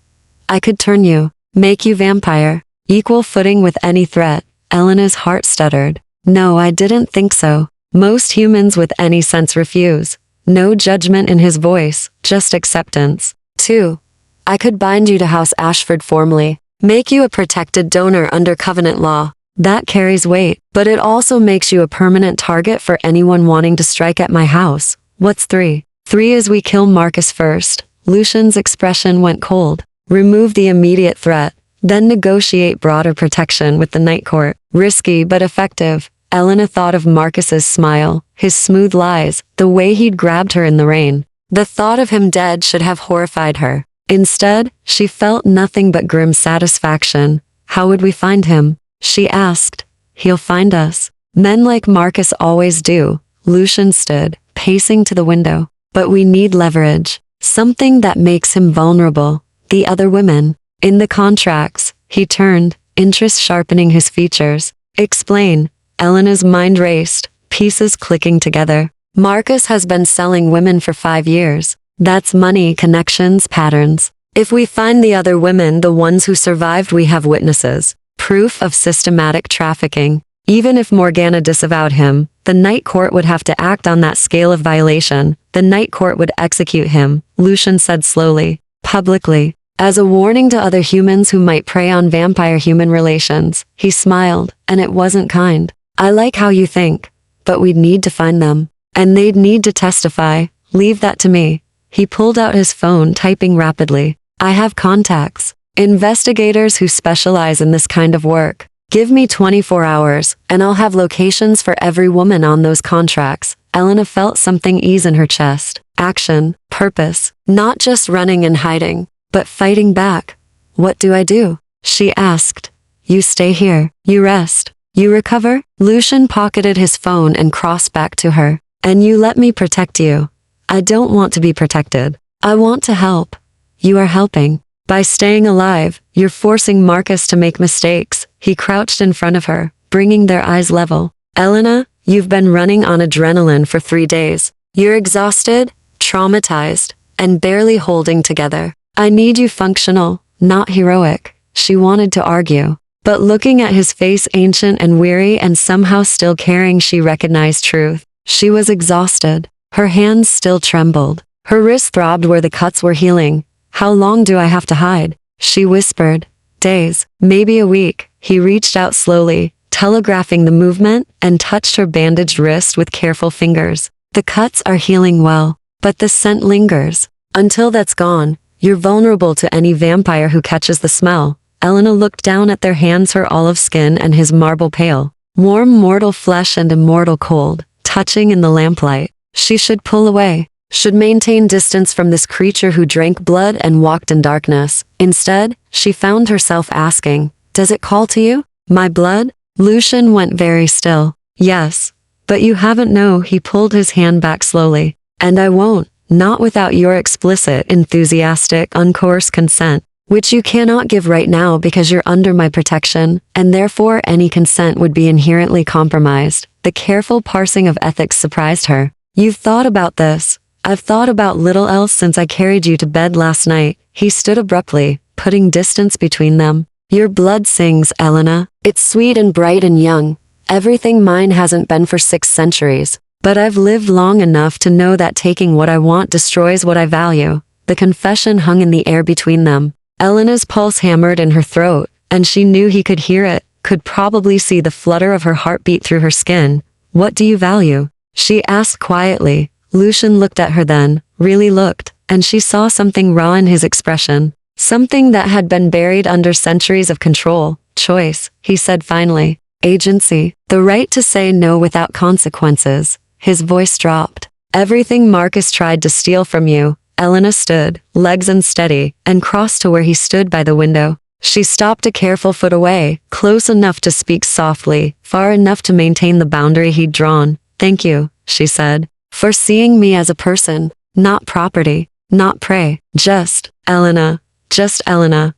I could turn you, make you vampire, equal footing with any threat. Elena's heart stuttered. No, I didn't think so. Most humans with any sense refuse. No judgment in his voice, just acceptance. 2. I could bind you to House Ashford formally, make you a protected donor under covenant law. That carries weight, but it also makes you a permanent target for anyone wanting to strike at my house. What's 3? 3 is we kill Marcus first. Lucian's expression went cold. Remove the immediate threat, then negotiate broader protection with the Night Court. Risky but effective. Elena thought of Marcus's smile, his smooth lies, the way he'd grabbed her in the rain. The thought of him dead should have horrified her. Instead, she felt nothing but grim satisfaction. How would we find him? She asked. He'll find us. Men like Marcus always do. Lucian stood, pacing to the window. But we need leverage. Something that makes him vulnerable. The other women. In the contracts. He turned, interest sharpening his features. Explain. Elena's mind raced, pieces clicking together. Marcus has been selling women for 5 years. That's money, connections, patterns. If we find the other women, the ones who survived, we have witnesses. Proof of systematic trafficking. Even if Morgana disavowed him, the Night Court would have to act on that scale of violation. The Night Court would execute him, Lucian said slowly, publicly, as a warning to other humans who might prey on vampire-human relations. He smiled, and it wasn't kind. I like how you think, but we'd need to find them. And they'd need to testify. Leave that to me. He pulled out his phone, typing rapidly. I have contacts. Investigators who specialize in this kind of work. Give me 24 hours, and I'll have locations for every woman on those contracts. Elena felt something ease in her chest. Action, purpose, not just running and hiding, but fighting back. What do I do? She asked. You stay here. You rest. You recover? Lucian pocketed his phone and crossed back to her. And you let me protect you. I don't want to be protected. I want to help. You are helping. By staying alive, you're forcing Marcus to make mistakes. He crouched in front of her, bringing their eyes level. Elena, you've been running on adrenaline for 3 days. You're exhausted, traumatized, and barely holding together. I need you functional, not heroic. She wanted to argue, but looking at his face, ancient and weary and somehow still caring, she recognized truth. She was exhausted. Her hands still trembled. Her wrists throbbed where the cuts were healing. How long do I have to hide? She whispered. Days, maybe a week. He reached out slowly, telegraphing the movement, and touched her bandaged wrist with careful fingers. The cuts are healing well, but the scent lingers. Until that's gone, you're vulnerable to any vampire who catches the smell. Elena looked down at their hands, her olive skin and his marble pale. Warm mortal flesh and immortal cold, touching in the lamplight. She should pull away. Should maintain distance from this creature who drank blood and walked in darkness. Instead, she found herself asking, does it call to you? My blood? Lucian went very still. Yes. But you haven't. No. He pulled his hand back slowly. And I won't. Not without your explicit, enthusiastic, uncoerced consent, which you cannot give right now because you're under my protection, and therefore any consent would be inherently compromised. The careful parsing of ethics surprised her. You've thought about this. I've thought about little else since I carried you to bed last night. He stood abruptly, putting distance between them. Your blood sings, Elena. It's sweet and bright and young. Everything mine hasn't been for 6 centuries. But I've lived long enough to know that taking what I want destroys what I value. The confession hung in the air between them. Elena's pulse hammered in her throat, and she knew he could hear it, could probably see the flutter of her heartbeat through her skin. What do you value? She asked quietly. Lucian looked at her then, really looked, and she saw something raw in his expression. Something that had been buried under centuries of control. Choice, he said finally. Agency, the right to say no without consequences. His voice dropped. Everything Marcus tried to steal from you. Elena stood, legs unsteady, and crossed to where he stood by the window. She stopped a careful foot away, close enough to speak softly, far enough to maintain the boundary he'd drawn. Thank you, she said, for seeing me as a person, not property, not prey. Just Elena,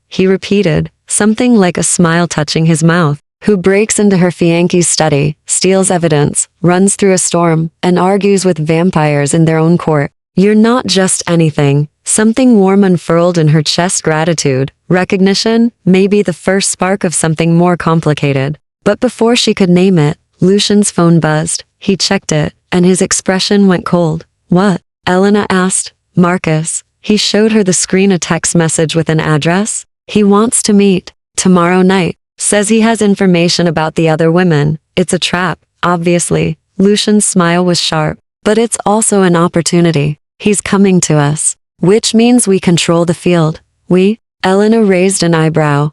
he repeated, something like a smile touching his mouth. Who breaks into her fiancé's study, steals evidence, runs through a storm, and argues with vampires in their own court. You're not just anything. Something warm unfurled in her chest. Gratitude, recognition, maybe the first spark of something more complicated. But before she could name it, Lucian's phone buzzed. He checked it, and his expression went cold. What? Elena asked. Marcus. He showed her the screen, a text message with an address. He wants to meet. Tomorrow night. Says he has information about the other women. It's a trap, obviously. Lucian's smile was sharp. But it's also an opportunity. He's coming to us. Which means we control the field. We? Elena raised an eyebrow.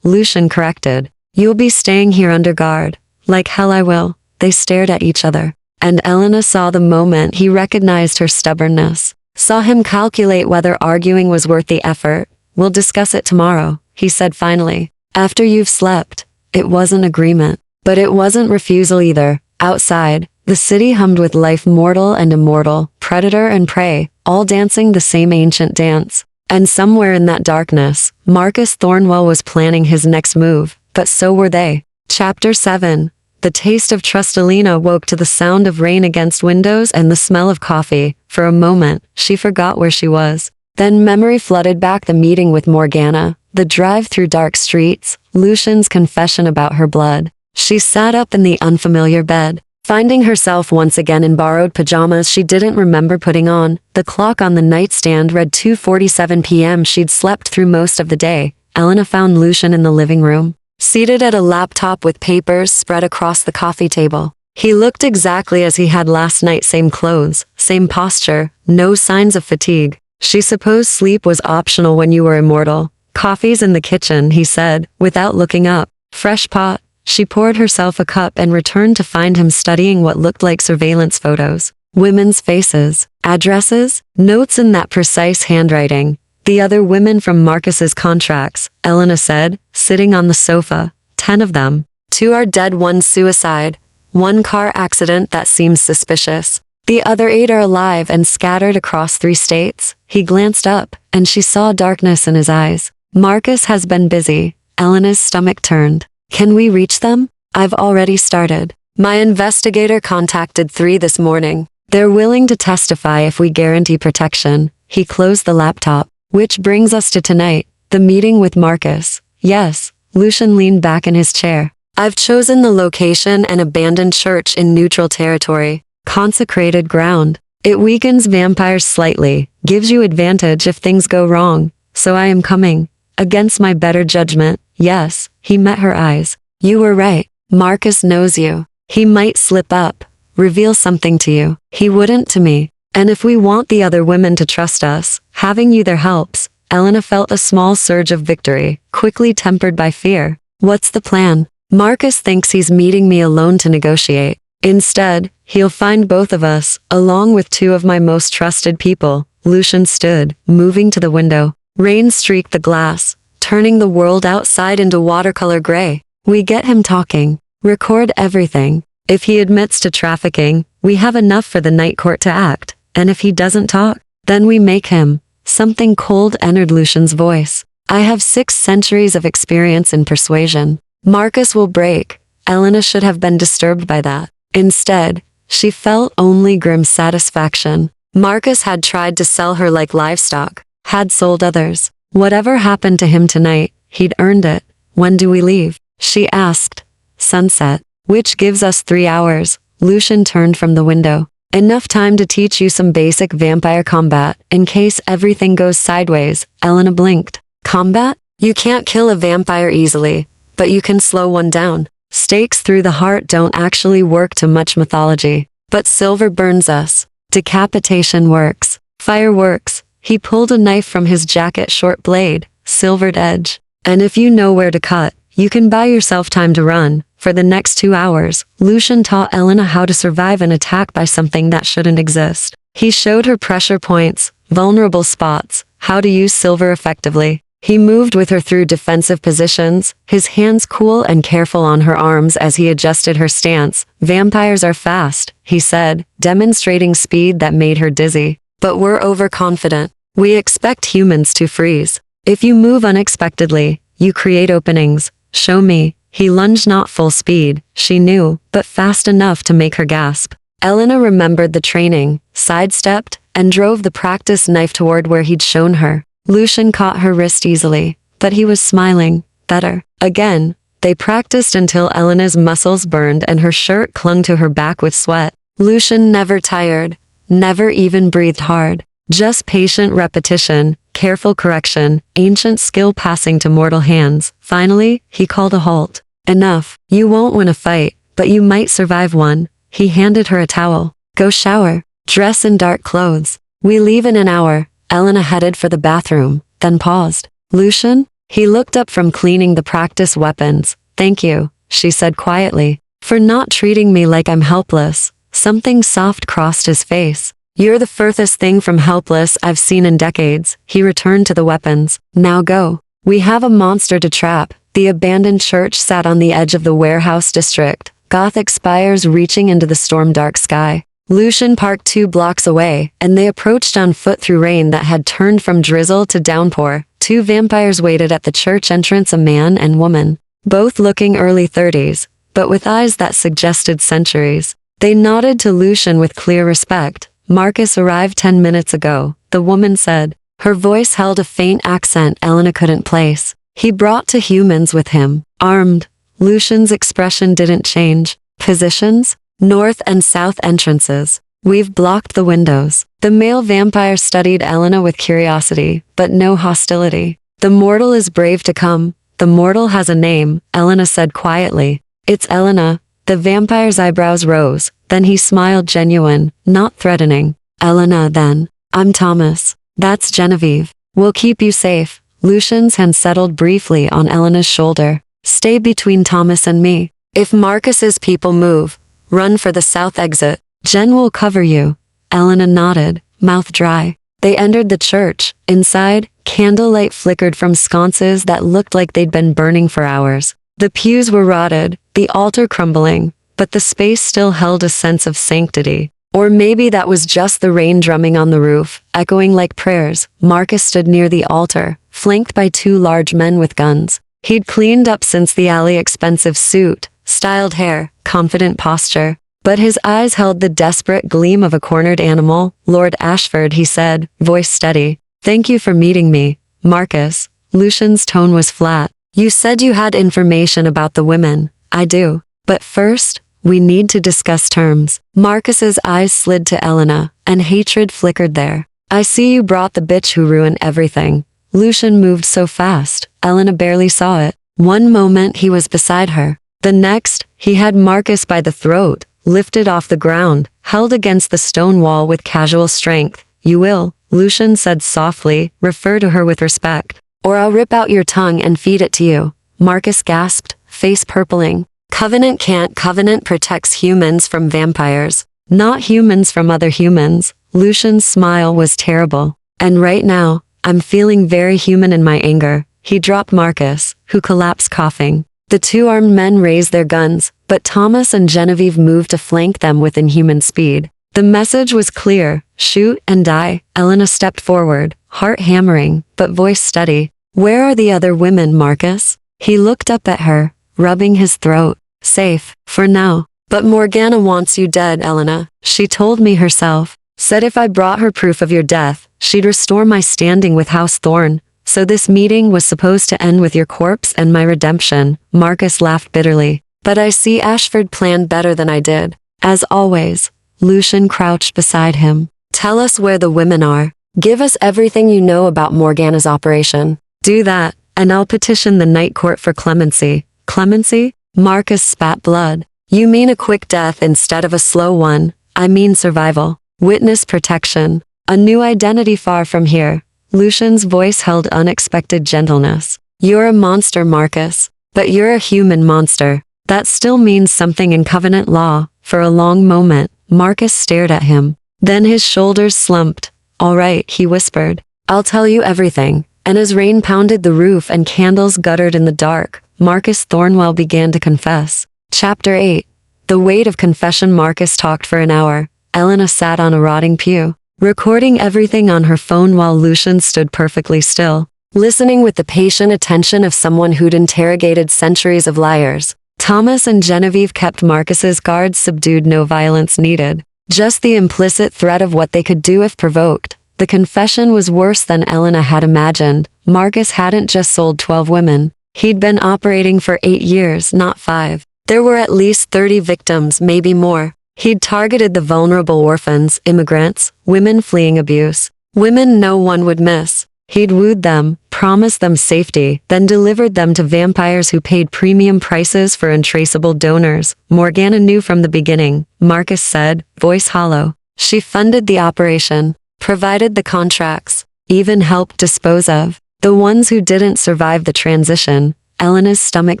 Lucian corrected. You'll be staying here under guard. Like hell I will. They stared at each other. And Elena saw the moment he recognized her stubbornness. Saw him calculate whether arguing was worth the effort. We'll discuss it tomorrow, he said finally. After you've slept. It wasn't agreement. But it wasn't refusal either. Outside, the city hummed with life, mortal and immortal, predator and prey, all dancing the same ancient dance. And somewhere in that darkness, Marcus Thornwell was planning his next move, but so were they. Chapter 7. The taste of trust. Elena woke to the sound of rain against windows and the smell of coffee. For a moment, she forgot where she was. Then memory flooded back, the meeting with Morgana, the drive through dark streets, Lucian's confession about her blood. She sat up in the unfamiliar bed, finding herself once again in borrowed pajamas she didn't remember putting on. The clock on the nightstand read 2:47 p.m. She'd slept through most of the day. Elena found Lucian in the living room, seated at a laptop with papers spread across the coffee table. He looked exactly as he had last night, same clothes, same posture, no signs of fatigue. She supposed sleep was optional when you were immortal. Coffee's in the kitchen, he said, without looking up. Fresh pot. She poured herself a cup and returned to find him studying what looked like surveillance photos. Women's faces, addresses, notes in that precise handwriting. The other women from Marcus's contracts, Elena said, sitting on the sofa. 10 of them. 2 are dead, 1 suicide. 1 car accident that seems suspicious. The other 8 are alive and scattered across 3 states. He glanced up, and she saw darkness in his eyes. Marcus has been busy. Elena's stomach turned. Can we reach them? I've already started. My investigator contacted 3 this morning. They're willing to testify if we guarantee protection. He closed the laptop. Which brings us to tonight, the meeting with Marcus. Yes, Lucian leaned back in his chair. I've chosen the location, an abandoned church in neutral territory. Consecrated ground. It weakens vampires slightly, gives you advantage if things go wrong. So I am coming. Against my better judgment. Yes, he met her eyes. You were right. Marcus knows you. He might slip up, reveal something to you. He wouldn't to me. And if we want the other women to trust us, having you there helps. Elena felt a small surge of victory, quickly tempered by fear. What's the plan? Marcus thinks he's meeting me alone to negotiate. Instead, he'll find both of us, along with 2 of my most trusted people. Lucian stood, moving to the window. Rain streaked the glass, turning the world outside into watercolor gray. We get him talking. Record everything. If he admits to trafficking, we have enough for the night court to act. And if he doesn't talk, then we make him. Something cold entered Lucian's voice. I have 6 centuries of experience in persuasion. Marcus will break. Elena should have been disturbed by that. Instead, she felt only grim satisfaction. Marcus had tried to sell her like livestock, had sold others. Whatever happened to him tonight, he'd earned it. When do we leave? She asked. Sunset. Which gives us 3 hours. Lucian turned from the window. Enough time to teach you some basic vampire combat, in case everything goes sideways, Elena blinked. Combat? You can't kill a vampire easily, but you can slow one down. Stakes through the heart don't actually work to much mythology. But silver burns us. Decapitation works. Fire works. He pulled a knife from his jacket short blade, silvered edge. And if you know where to cut, you can buy yourself time to run. For the next 2 hours, Lucian taught Elena how to survive an attack by something that shouldn't exist. He showed her pressure points, vulnerable spots, how to use silver effectively. He moved with her through defensive positions, his hands cool and careful on her arms as he adjusted her stance. Vampires are fast, he said, demonstrating speed that made her dizzy. But we're overconfident. We expect humans to freeze. If you move unexpectedly, you create openings. Show me. He lunged not full speed, she knew, but fast enough to make her gasp. Elena remembered the training, sidestepped, and drove the practice knife toward where he'd shown her. Lucian caught her wrist easily, but he was smiling. Better. Again, they practiced until Elena's muscles burned and her shirt clung to her back with sweat. Lucian never tired, never even breathed hard. Just patient repetition, careful correction, ancient skill passing to mortal hands. Finally, he called a halt. Enough. You won't win a fight, but you might survive one. He handed her a towel. Go shower. Dress in dark clothes. We leave in an hour. Elena headed for the bathroom, then paused. Lucian? He looked up from cleaning the practice weapons. Thank you, she said quietly, for not treating me like I'm helpless. Something soft crossed his face. You're the furthest thing from helpless I've seen in decades. He returned to the weapons. Now go. We have a monster to trap. The abandoned church sat on the edge of the warehouse district, Gothic spires reaching into the storm-dark sky. Lucian parked 2 blocks away, and they approached on foot through rain that had turned from drizzle to downpour. 2 vampires waited at the church entrance, a man and woman, both looking early 30s, but with eyes that suggested centuries. They nodded to Lucian with clear respect. Marcus arrived 10 minutes ago, the woman said. Her voice held a faint accent Elena couldn't place. He brought 2 humans with him, armed. Lucian's expression didn't change. Positions? North and south entrances. We've blocked the windows. The male vampire studied Elena with curiosity, but no hostility. The mortal is brave to come. The mortal has a name, Elena said quietly. It's Elena. The vampire's eyebrows rose. Then he smiled, genuine, not threatening. Elena, then. I'm Thomas. That's Genevieve. We'll keep you safe. Lucian's hand settled briefly on Elena's shoulder. Stay between Thomas and me. If Marcus's people move, run for the south exit. Jen will cover you. Elena nodded, mouth dry. They entered the church. Inside, candlelight flickered from sconces that looked like they'd been burning for hours. The pews were rotted, the altar crumbling, but the space still held a sense of sanctity. Or maybe that was just the rain drumming on the roof, echoing like prayers. Marcus stood near the altar, flanked by 2 large men with guns. He'd cleaned up since the alley, expensive suit, styled hair, confident posture. But his eyes held the desperate gleam of a cornered animal. Lord Ashford, he said, voice steady. Thank you for meeting me, Marcus. Lucian's tone was flat. You said you had information about the women. I do. But first, we need to discuss terms. Marcus's eyes slid to Elena, and hatred flickered there. I see you brought the bitch who ruined everything. Lucian moved so fast, Elena barely saw it. One moment he was beside her. The next, he had Marcus by the throat, lifted off the ground, held against the stone wall with casual strength. You will, Lucian said softly, refer to her with respect, or I'll rip out your tongue and feed it to you. Marcus gasped, face purpling. Covenant can't. Covenant protects humans from vampires, not humans from other humans. Lucian's smile was terrible. And right now, I'm feeling very human in my anger. He dropped Marcus, who collapsed coughing. The 2 armed men raised their guns, but Thomas and Genevieve moved to flank them with inhuman speed. The message was clear, shoot and die. Elena stepped forward, heart hammering, but voice steady. Where are the other women, Marcus? He looked up at her, rubbing his throat. Safe, for now. But Morgana wants you dead, Elena. She told me herself. Said if I brought her proof of your death, she'd restore my standing with House Thorne. So this meeting was supposed to end with your corpse and my redemption. Marcus laughed bitterly. But I see Ashford planned better than I did. As always, Lucian crouched beside him. Tell us where the women are. Give us everything you know about Morgana's operation. Do that, and I'll petition the Night Court for clemency. Clemency? Marcus spat blood. You mean a quick death instead of a slow one. I mean survival. Witness protection. A new identity far from here. Lucian's voice held unexpected gentleness. You're a monster, Marcus. But you're a human monster. That still means something in Covenant law. For a long moment, Marcus stared at him. Then his shoulders slumped. All right, he whispered. I'll tell you everything. And as rain pounded the roof and candles guttered in the dark, Marcus Thornwell began to confess. Chapter 8. The weight of confession. Marcus talked for an hour. Elena sat on a rotting pew, recording everything on her phone while Lucian stood perfectly still, listening with the patient attention of someone who'd interrogated centuries of liars. Thomas and Genevieve kept Marcus's guards subdued. No violence needed. Just the implicit threat of what they could do if provoked. The confession was worse than Elena had imagined. Marcus hadn't just sold 12 women. He'd been operating for 8 years, not 5. There were at least 30 victims, maybe more. He'd targeted the vulnerable orphans, immigrants, women fleeing abuse, women no one would miss. He'd wooed them, promised them safety, then delivered them to vampires who paid premium prices for untraceable donors. Morgana knew from the beginning, Marcus said, voice hollow. She funded the operation, provided the contracts, even helped dispose of the ones who didn't survive the transition. Elena's stomach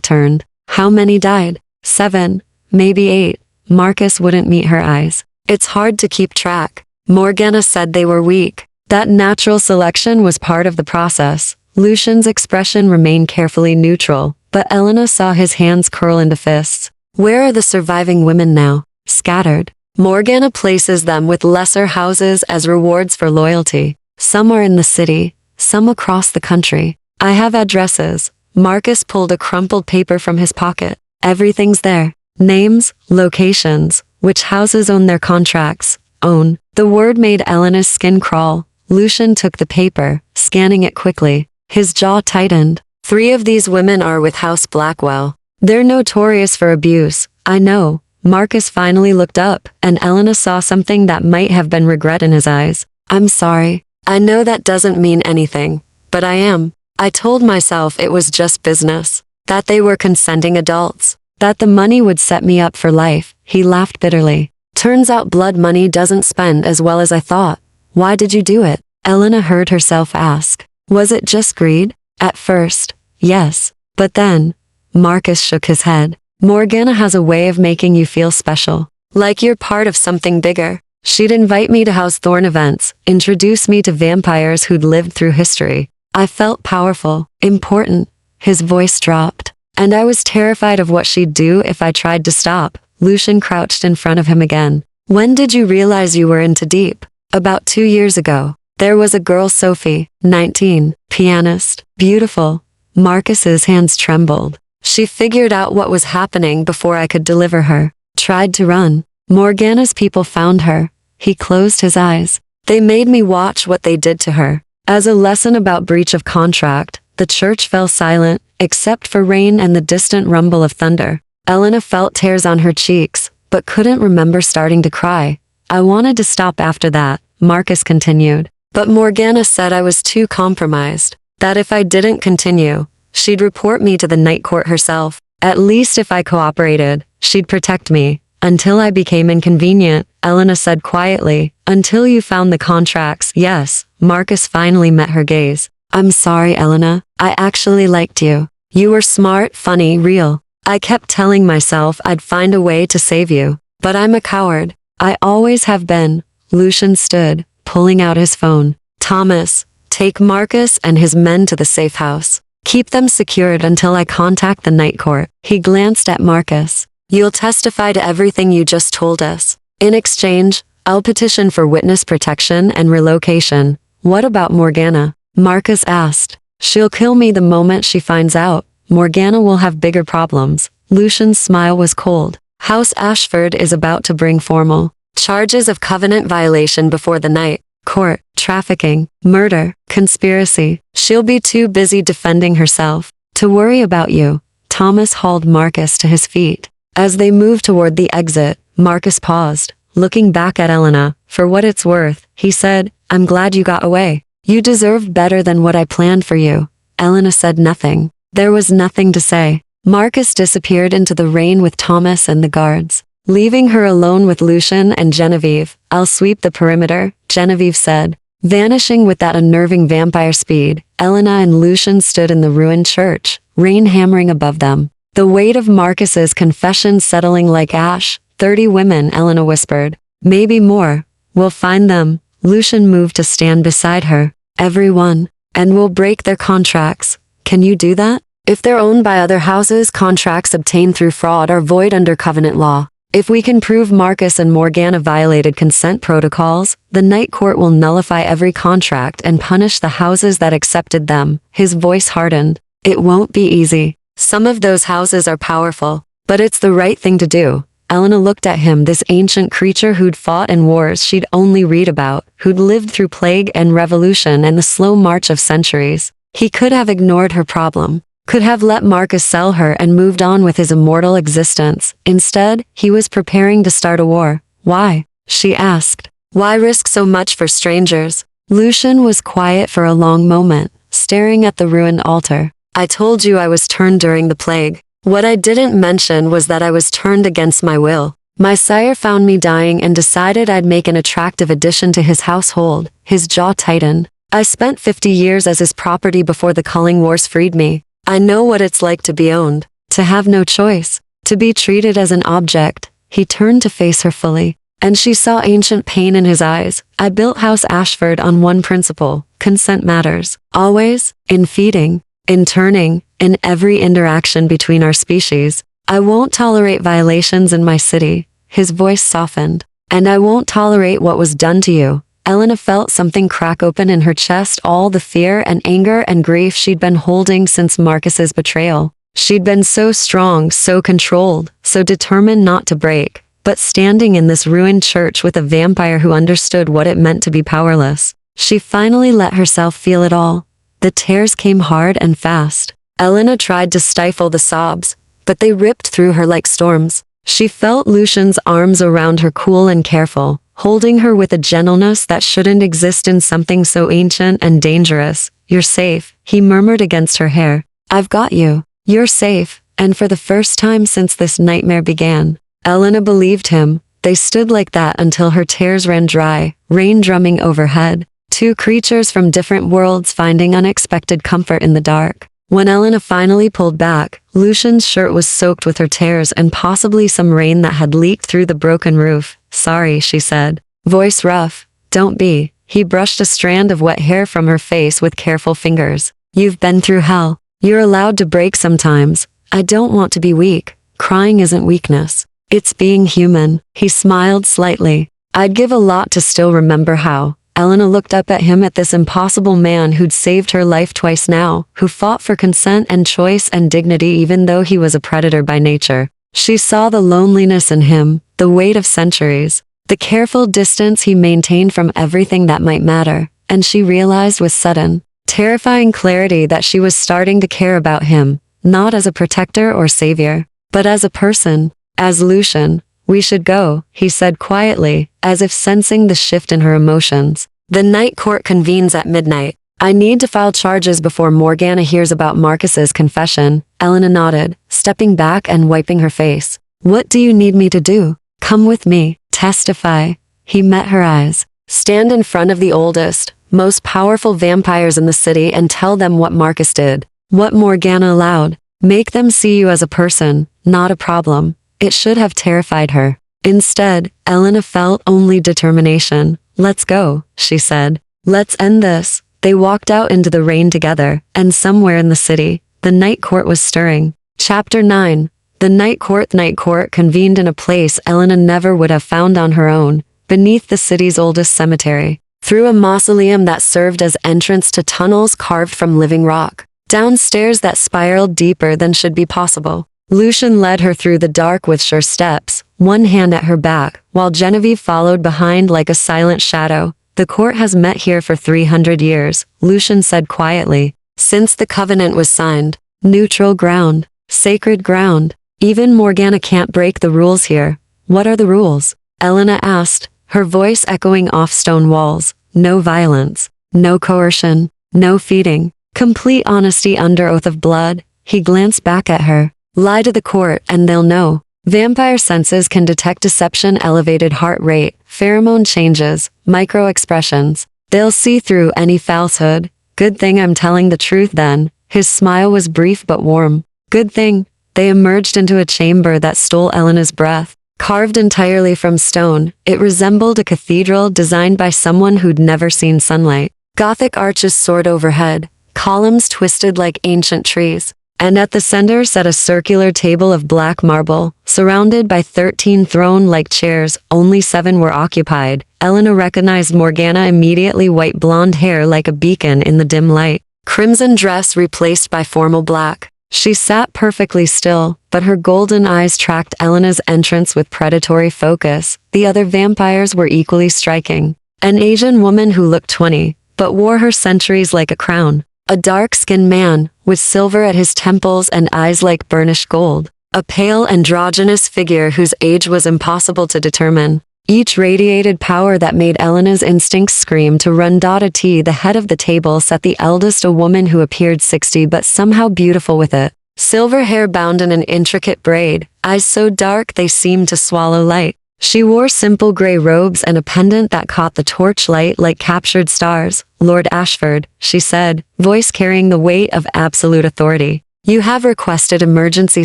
turned. How many died? 7, maybe 8. Marcus wouldn't meet her eyes. It's hard to keep track. Morgana said they were weak. That natural selection was part of the process. Lucian's expression remained carefully neutral, but Elena saw his hands curl into fists. Where are the surviving women now? Scattered. Morgana places them with lesser houses as rewards for loyalty. Some are in the city, some across the country. I have addresses. Marcus pulled a crumpled paper from his pocket. Everything's there. Names, locations, which houses own their contracts. Own. The word made Elena's skin crawl. Lucian took the paper, scanning it quickly. His jaw tightened. 3 of these women are with House Blackwell. They're notorious for abuse. I know. Marcus finally looked up, and Elena saw something that might have been regret in his eyes. I'm sorry. I know that doesn't mean anything, but I am. I told myself it was just business. That they were consenting adults. That the money would set me up for life. He laughed bitterly. Turns out blood money doesn't spend as well as I thought. Why did you do it? Elena heard herself ask. Was it just greed? At first, yes. But then, Marcus shook his head. Morgana has a way of making you feel special. Like you're part of something bigger. She'd invite me to House Thorn events, introduce me to vampires who'd lived through history. I felt powerful, important. His voice dropped. And I was terrified of what she'd do if I tried to stop. Lucian crouched in front of him again. When did you realize you were into deep? About 2 years ago. There was a girl, Sophie, 19, pianist, beautiful. Marcus's hands trembled. She figured out what was happening before I could deliver her. Tried to run. Morgana's people found her. He closed his eyes. They made me watch what they did to her. As a lesson about breach of contract, the church fell silent, except for rain and the distant rumble of thunder. Elena felt tears on her cheeks, but couldn't remember starting to cry. I wanted to stop after that, Marcus continued. But Morgana said I was too compromised. That if I didn't continue, she'd report me to the Night Court herself. At least if I cooperated, she'd protect me. Until I became inconvenient, Elena said quietly. Until you found the contracts, yes. Marcus finally met her gaze. I'm sorry, Elena. I actually liked you. You were smart, funny, real. I kept telling myself I'd find a way to save you. But I'm a coward. I always have been. Lucian stood, pulling out his phone. Thomas, take Marcus and his men to the safe house. Keep them secured until I contact the Night Court. He glanced at Marcus. You'll testify to everything you just told us. In exchange, I'll petition for witness protection and relocation. What about Morgana? Marcus asked. She'll kill me the moment she finds out. Morgana will have bigger problems. Lucian's smile was cold. House Ashford is about to bring formal charges of covenant violation before the Night Court, trafficking, murder, conspiracy. She'll be too busy defending herself to worry about you. Thomas hauled Marcus to his feet. As they moved toward the exit, Marcus paused, looking back at Elena. For what it's worth, he said, I'm glad you got away. You deserved better than what I planned for you. Elena said nothing. There was nothing to say. Marcus disappeared into the rain with Thomas and the guards, leaving her alone with Lucian and Genevieve. I'll sweep the perimeter, Genevieve said. Vanishing with that unnerving vampire speed, Elena and Lucian stood in the ruined church, rain hammering above them. The weight of Marcus's confession settling like ash. 30 women, Elena whispered. Maybe more. We'll find them. Lucian moved to stand beside her. Everyone. And we'll break their contracts. Can you do that? If they're owned by other houses, contracts obtained through fraud are void under covenant law. If we can prove Marcus and Morgana violated consent protocols, the Night Court will nullify every contract and punish the houses that accepted them. His voice hardened. It won't be easy. Some of those houses are powerful, but it's the right thing to do. Elena looked at him, this ancient creature who'd fought in wars she'd only read about, who'd lived through plague and revolution and the slow march of centuries. He could have ignored her problem, could have let Marcus sell her and moved on with his immortal existence. Instead, he was preparing to start a war. Why? She asked. Why risk so much for strangers? Lucian was quiet for a long moment, staring at the ruined altar. I told you I was turned during the plague. What I didn't mention was that I was turned against my will. My sire found me dying and decided I'd make an attractive addition to his household. His jaw tightened. I spent 50 years as his property before the culling wars freed me. I know what it's like to be owned, to have no choice, to be treated as an object. He turned to face her fully, and she saw ancient pain in his eyes. I built House Ashford on one principle: consent matters. Always, in feeding, in turning, in every interaction between our species. I won't tolerate violations in my city. His voice softened. And I won't tolerate what was done to you. Elena felt something crack open in her chest, all the fear and anger and grief she'd been holding since Marcus's betrayal. She'd been so strong, so controlled, so determined not to break, but standing in this ruined church with a vampire who understood what it meant to be powerless. She finally let herself feel it all. The tears came hard and fast. Elena tried to stifle the sobs, but they ripped through her like storms. She felt Lucian's arms around her, cool and careful, holding her with a gentleness that shouldn't exist in something so ancient and dangerous. You're safe, he murmured against her hair. I've got you. You're safe. And for the first time since this nightmare began, Elena believed him. They stood like that until her tears ran dry, rain drumming overhead. Two creatures from different worlds finding unexpected comfort in the dark. When Elena finally pulled back, Lucian's shirt was soaked with her tears and possibly some rain that had leaked through the broken roof. Sorry, she said, voice rough. Don't be. He brushed a strand of wet hair from her face with careful fingers. You've been through hell. You're allowed to break sometimes. I don't want to be weak. Crying isn't weakness. It's being human. He smiled slightly. I'd give a lot to still remember how. Elena looked up at him, at this impossible man who'd saved her life twice now, who fought for consent and choice and dignity even though he was a predator by nature. She saw the loneliness in him, the weight of centuries, the careful distance he maintained from everything that might matter, and she realized with sudden, terrifying clarity that she was starting to care about him, not as a protector or savior, but as a person, as Lucian. We should go, he said quietly, as if sensing the shift in her emotions. The night court convenes at midnight. I need to file charges before Morgana hears about Marcus's confession. Elena nodded, stepping back and wiping her face. What do you need me to do? Come with me. Testify. He met her eyes. Stand in front of the oldest, most powerful vampires in the city and tell them what Marcus did, what Morgana allowed. Make them see you as a person, not a problem. It should have terrified her. Instead, Elena felt only determination. Let's go, she said. Let's end this. They walked out into the rain together, and somewhere in the city, the night court was stirring. Chapter 9. The night court convened in a place Elena never would have found on her own, beneath the city's oldest cemetery, through a mausoleum that served as entrance to tunnels carved from living rock, down stairs that spiraled deeper than should be possible. Lucian led her through the dark with sure steps, one hand at her back, while Genevieve followed behind like a silent shadow. The court has met here for 300 years, Lucian said quietly, since the covenant was signed. Neutral ground, sacred ground. Even Morgana can't break the rules here. What are the rules? Elena asked, her voice echoing off stone walls. No violence. No coercion. No feeding. Complete honesty under oath of blood. He glanced back at her. Lie to the court and they'll know. Vampire senses can detect deception, elevated heart rate, pheromone changes, micro-expressions. They'll see through any falsehood. Good thing I'm telling the truth then. His smile was brief but warm. Good thing. They emerged into a chamber that stole Elena's breath. Carved entirely from stone, it resembled a cathedral designed by someone who'd never seen sunlight. Gothic arches soared overhead, columns twisted like ancient trees. And at the center sat a circular table of black marble, surrounded by 13 throne-like chairs. Only 7 were occupied. Elena recognized Morgana immediately, white blonde hair like a beacon in the dim light. Crimson dress replaced by formal black. She sat perfectly still, but her golden eyes tracked Elena's entrance with predatory focus. The other vampires were equally striking. An Asian woman who looked 20, but wore her centuries like a crown. A dark-skinned man, with silver at his temples and eyes like burnished gold. A pale, androgynous figure whose age was impossible to determine. Each radiated power that made Elena's instincts scream to run. The head of the table sat the eldest, a woman who appeared 60 but somehow beautiful with it. Silver hair bound in an intricate braid, eyes so dark they seemed to swallow light. She wore simple gray robes and a pendant that caught the torchlight like captured stars. Lord Ashford, she said, voice carrying the weight of absolute authority. You have requested emergency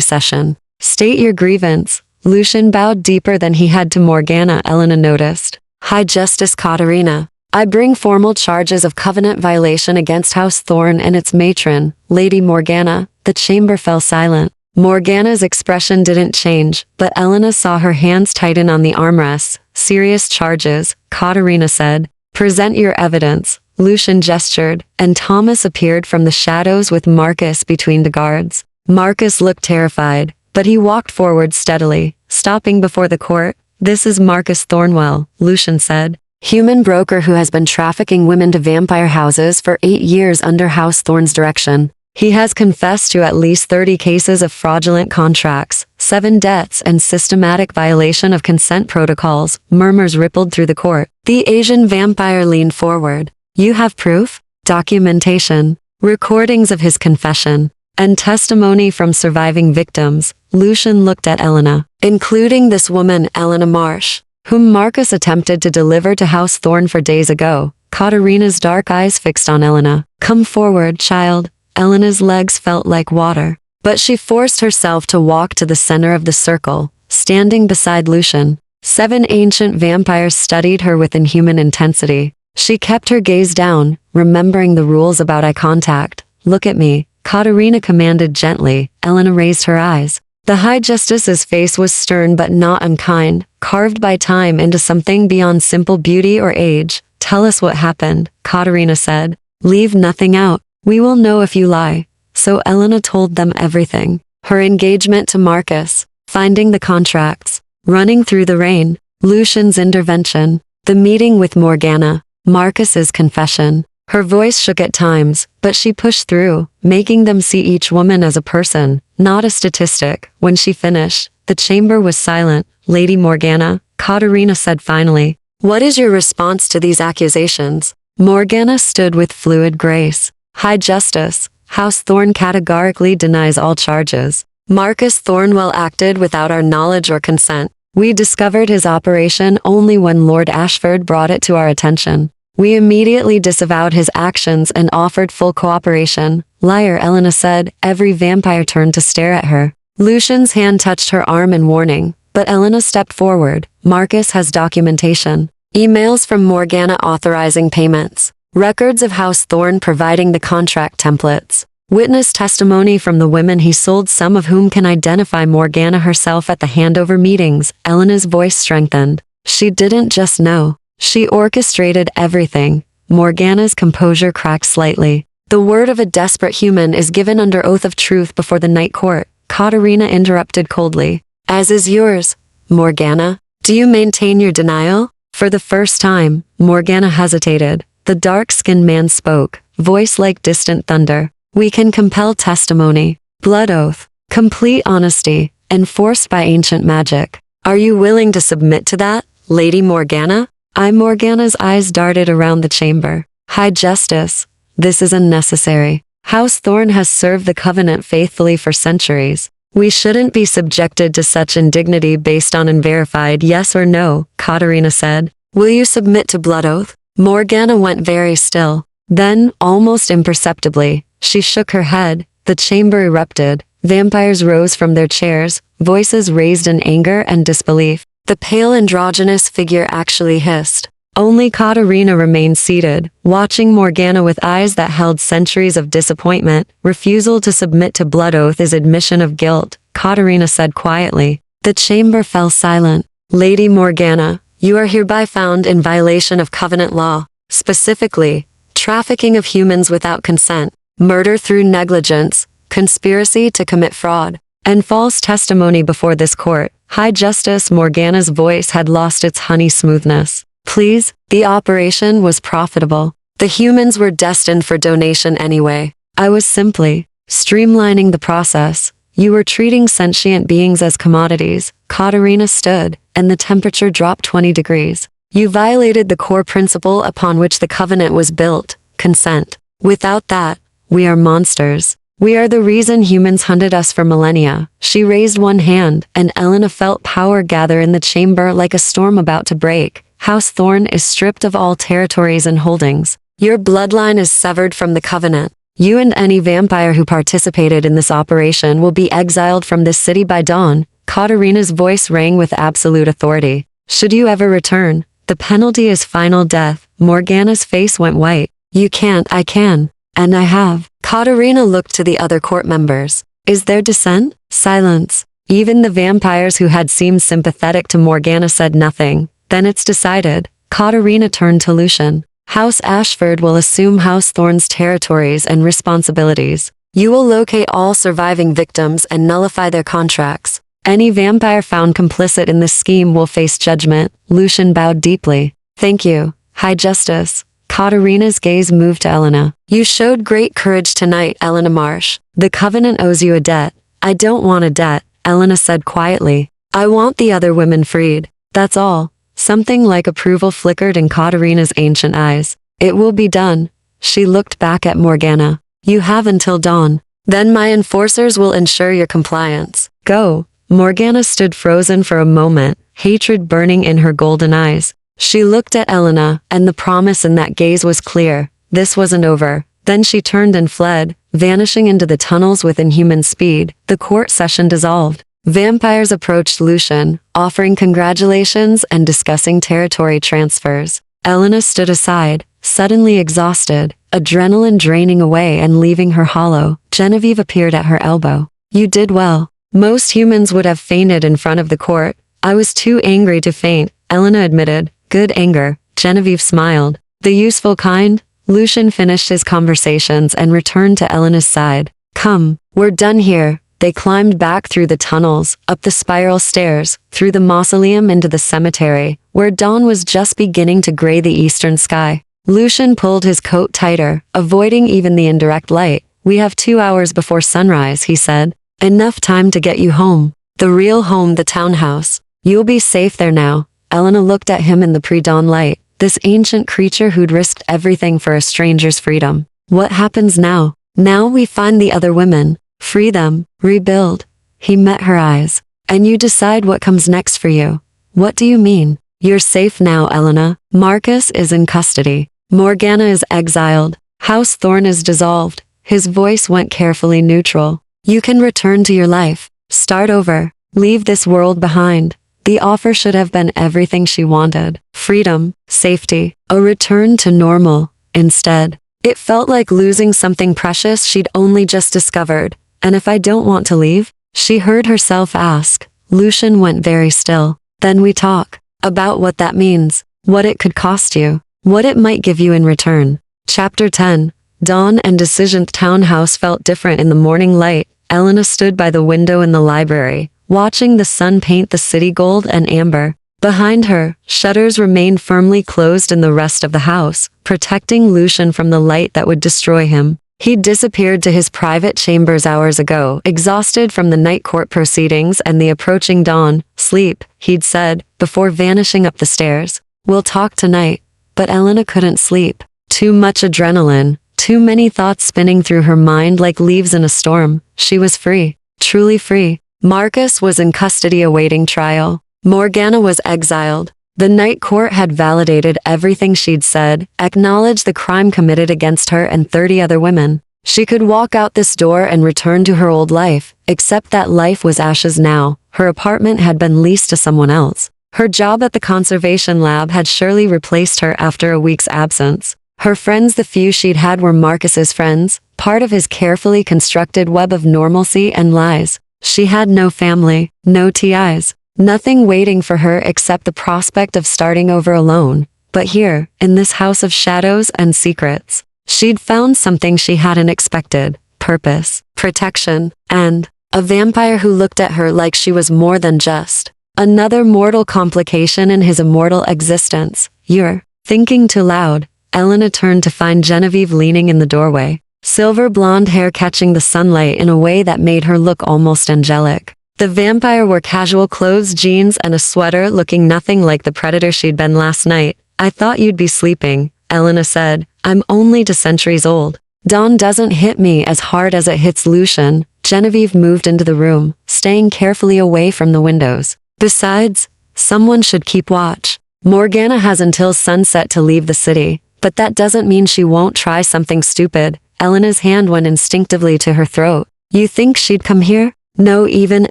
session. State your grievance. Lucian bowed deeper than he had to Morgana. Elena noticed. High Justice Katarina, I bring formal charges of covenant violation against House Thorn and its matron, Lady Morgana. The chamber fell silent. Morgana's expression didn't change, but Elena saw her hands tighten on the armrests. Serious charges, Katarina said. Present your evidence. Lucian gestured, and Thomas appeared from the shadows with Marcus between the guards. Marcus looked terrified, but he walked forward steadily, stopping before the court. This is Marcus Thornwell, Lucian said. Human broker who has been trafficking women to vampire houses for 8 years under House Thorn's direction. He has confessed to at least 30 cases of fraudulent contracts, 7 deaths and systematic violation of consent protocols. Murmurs rippled through the court. The Asian vampire leaned forward. You have proof? Documentation, recordings of his confession, and testimony from surviving victims. Lucian looked at Elena, including this woman, Elena Marsh, whom Marcus attempted to deliver to House Thorn 4 days ago. Katarina's dark eyes fixed on Elena. Come forward, child. Elena's legs felt like water, but she forced herself to walk to the center of the circle, standing beside Lucian. 7 ancient vampires studied her with inhuman intensity. She kept her gaze down, remembering the rules about eye contact. Look at me, Katarina commanded gently. Elena raised her eyes. The High Justice's face was stern but not unkind, carved by time into something beyond simple beauty or age. Tell us what happened, Katarina said. Leave nothing out. We will know if you lie. So Elena told them everything. Her engagement to Marcus, finding the contracts, running through the rain, Lucian's intervention, the meeting with Morgana, Marcus's confession. Her voice shook at times, but she pushed through, making them see each woman as a person, not a statistic. When she finished, the chamber was silent. Lady Morgana, Katarina said finally, what is your response to these accusations? Morgana stood with fluid grace. High Justice, House Thorn categorically denies all charges. Marcus Thornwell acted without our knowledge or consent. We discovered his operation only when Lord Ashford brought it to our attention. We immediately disavowed his actions and offered full cooperation. Liar, Elena said. Every vampire turned to stare at her. Lucian's hand touched her arm in warning, but Elena stepped forward. Marcus has documentation. Emails from Morgana authorizing payments. Records of House Thorn providing the contract templates. Witness testimony from the women he sold, some of whom can identify Morgana herself at the handover meetings. Elena's voice strengthened. She didn't just know. She orchestrated everything. Morgana's composure cracked slightly. The word of a desperate human is given under oath of truth before the night court. Katarina interrupted coldly. As is yours. Morgana, do you maintain your denial? For the first time, Morgana hesitated. The dark-skinned man spoke, voice like distant thunder. We can compel testimony, blood oath, complete honesty, enforced by ancient magic. Are you willing to submit to that, Lady Morgana? Morgana's eyes darted around the chamber. High Justice, this is unnecessary. House Thorn has served the Covenant faithfully for centuries. We shouldn't be subjected to such indignity based on unverified yes or no, Katarina said. Will you submit to blood oath? Morgana went very still. Then, almost imperceptibly, she shook her head. The chamber erupted. Vampires rose from their chairs, voices raised in anger and disbelief. The pale androgynous figure actually hissed. Only Katarina remained seated, watching Morgana with eyes that held centuries of disappointment. Refusal to submit to blood oath is admission of guilt, Katarina said quietly. The chamber fell silent. Lady Morgana, you are hereby found in violation of Covenant law, specifically, trafficking of humans without consent, murder through negligence, conspiracy to commit fraud, and false testimony before this court. High Justice Morgana's voice had lost its honey smoothness. Please, the operation was profitable. The humans were destined for donation anyway. I was simply streamlining the process. You were treating sentient beings as commodities. Katarina stood, and the temperature dropped 20 degrees. You violated the core principle upon which the Covenant was built, consent. Without that, we are monsters. We are the reason humans hunted us for millennia. She raised one hand, and Elena felt power gather in the chamber like a storm about to break. House Thorn is stripped of all territories and holdings. Your bloodline is severed from the Covenant. You and any vampire who participated in this operation will be exiled from this city by dawn. Katarina's voice rang with absolute authority. Should you ever return, the penalty is final death. Morgana's face went white. You can't. I can. And I have. Katarina looked to the other court members. Is there dissent? Silence. Even the vampires who had seemed sympathetic to Morgana said nothing. Then it's decided. Katarina turned to Lucian. House Ashford will assume House Thorn's territories and responsibilities. You will locate all surviving victims and nullify their contracts. Any vampire found complicit in this scheme will face judgment. Lucian bowed deeply. Thank you, High Justice. Katarina's gaze moved to Elena. You showed great courage tonight, Elena Marsh. The Covenant owes you a debt. I don't want a debt, Elena said quietly. I want the other women freed. That's all. Something like approval flickered in Katarina's ancient eyes. It will be done. She looked back at Morgana. You have until dawn. Then my enforcers will ensure your compliance. Go. Morgana stood frozen for a moment, hatred burning in her golden eyes. She looked at Elena, and the promise in that gaze was clear. This wasn't over. Then she turned and fled, vanishing into the tunnels with inhuman speed. The court session dissolved. Vampires approached Lucian, offering congratulations and discussing territory transfers. Elena stood aside, suddenly exhausted, adrenaline draining away and leaving her hollow. Genevieve appeared at her elbow. You did well. Most humans would have fainted in front of the court. I was too angry to faint, Elena admitted. Good anger. Genevieve smiled. The useful kind? Lucian finished his conversations and returned to Elena's side. Come, we're done here. They climbed back through the tunnels, up the spiral stairs, through the mausoleum into the cemetery, where dawn was just beginning to gray the eastern sky. Lucian pulled his coat tighter, avoiding even the indirect light. We have 2 hours before sunrise, he said. Enough time to get you home. The real home, the townhouse. You'll be safe there now. Elena looked at him in the pre-dawn light. This ancient creature who'd risked everything for a stranger's freedom. What happens now? Now we find the other women. Free them. Rebuild. He met her eyes. And you decide what comes next for you. What do you mean? You're safe now, Elena. Marcus is in custody. Morgana is exiled. House Thorn is dissolved. His voice went carefully neutral. You can return to your life. Start over. Leave this world behind. The offer should have been everything she wanted. Freedom, safety, a return to normal. Instead, it felt like losing something precious she'd only just discovered. And if I don't want to leave? She heard herself ask. Lucian went very still. Then we talk. About what that means. What it could cost you. What it might give you in return. Chapter 10. Dawn and Decision. Townhouse felt different in the morning light. Elena stood by the window in the library, watching the sun paint the city gold and amber. Behind her, shutters remained firmly closed in the rest of the house, protecting Lucian from the light that would destroy him. He'd disappeared to his private chambers hours ago, exhausted from the night court proceedings and the approaching dawn. Sleep, he'd said, before vanishing up the stairs. We'll talk tonight. But Elena couldn't sleep. Too much adrenaline, too many thoughts spinning through her mind like leaves in a storm. She was free, truly free. Marcus was in custody awaiting trial. Morgana was exiled. The night court had validated everything she'd said, acknowledged the crime committed against her and 30 other women. She could walk out this door and return to her old life, except that life was ashes now. Her apartment had been leased to someone else. Her job at the conservation lab had surely replaced her after a week's absence. Her friends, the few she'd had, were Marcus's friends, part of his carefully constructed web of normalcy and lies. She had no family, no TIs, nothing waiting for her except the prospect of starting over alone. But here, in this house of shadows and secrets, she'd found something she hadn't expected: purpose, protection, and a vampire who looked at her like she was more than just another mortal complication in his immortal existence. You're thinking too loud. Elena turned to find Genevieve leaning in the doorway, silver blonde hair catching the sunlight in a way that made her look almost angelic. The vampire wore casual clothes, jeans, and a sweater, looking nothing like the predator she'd been last night. I thought you'd be sleeping, Elena said. I'm only 2 centuries old. Dawn doesn't hit me as hard as it hits Lucian. Genevieve moved into the room, staying carefully away from the windows. Besides, someone should keep watch. Morgana has until sunset to leave the city, but that doesn't mean she won't try something stupid. Elena's hand went instinctively to her throat. You think she'd come here? No, even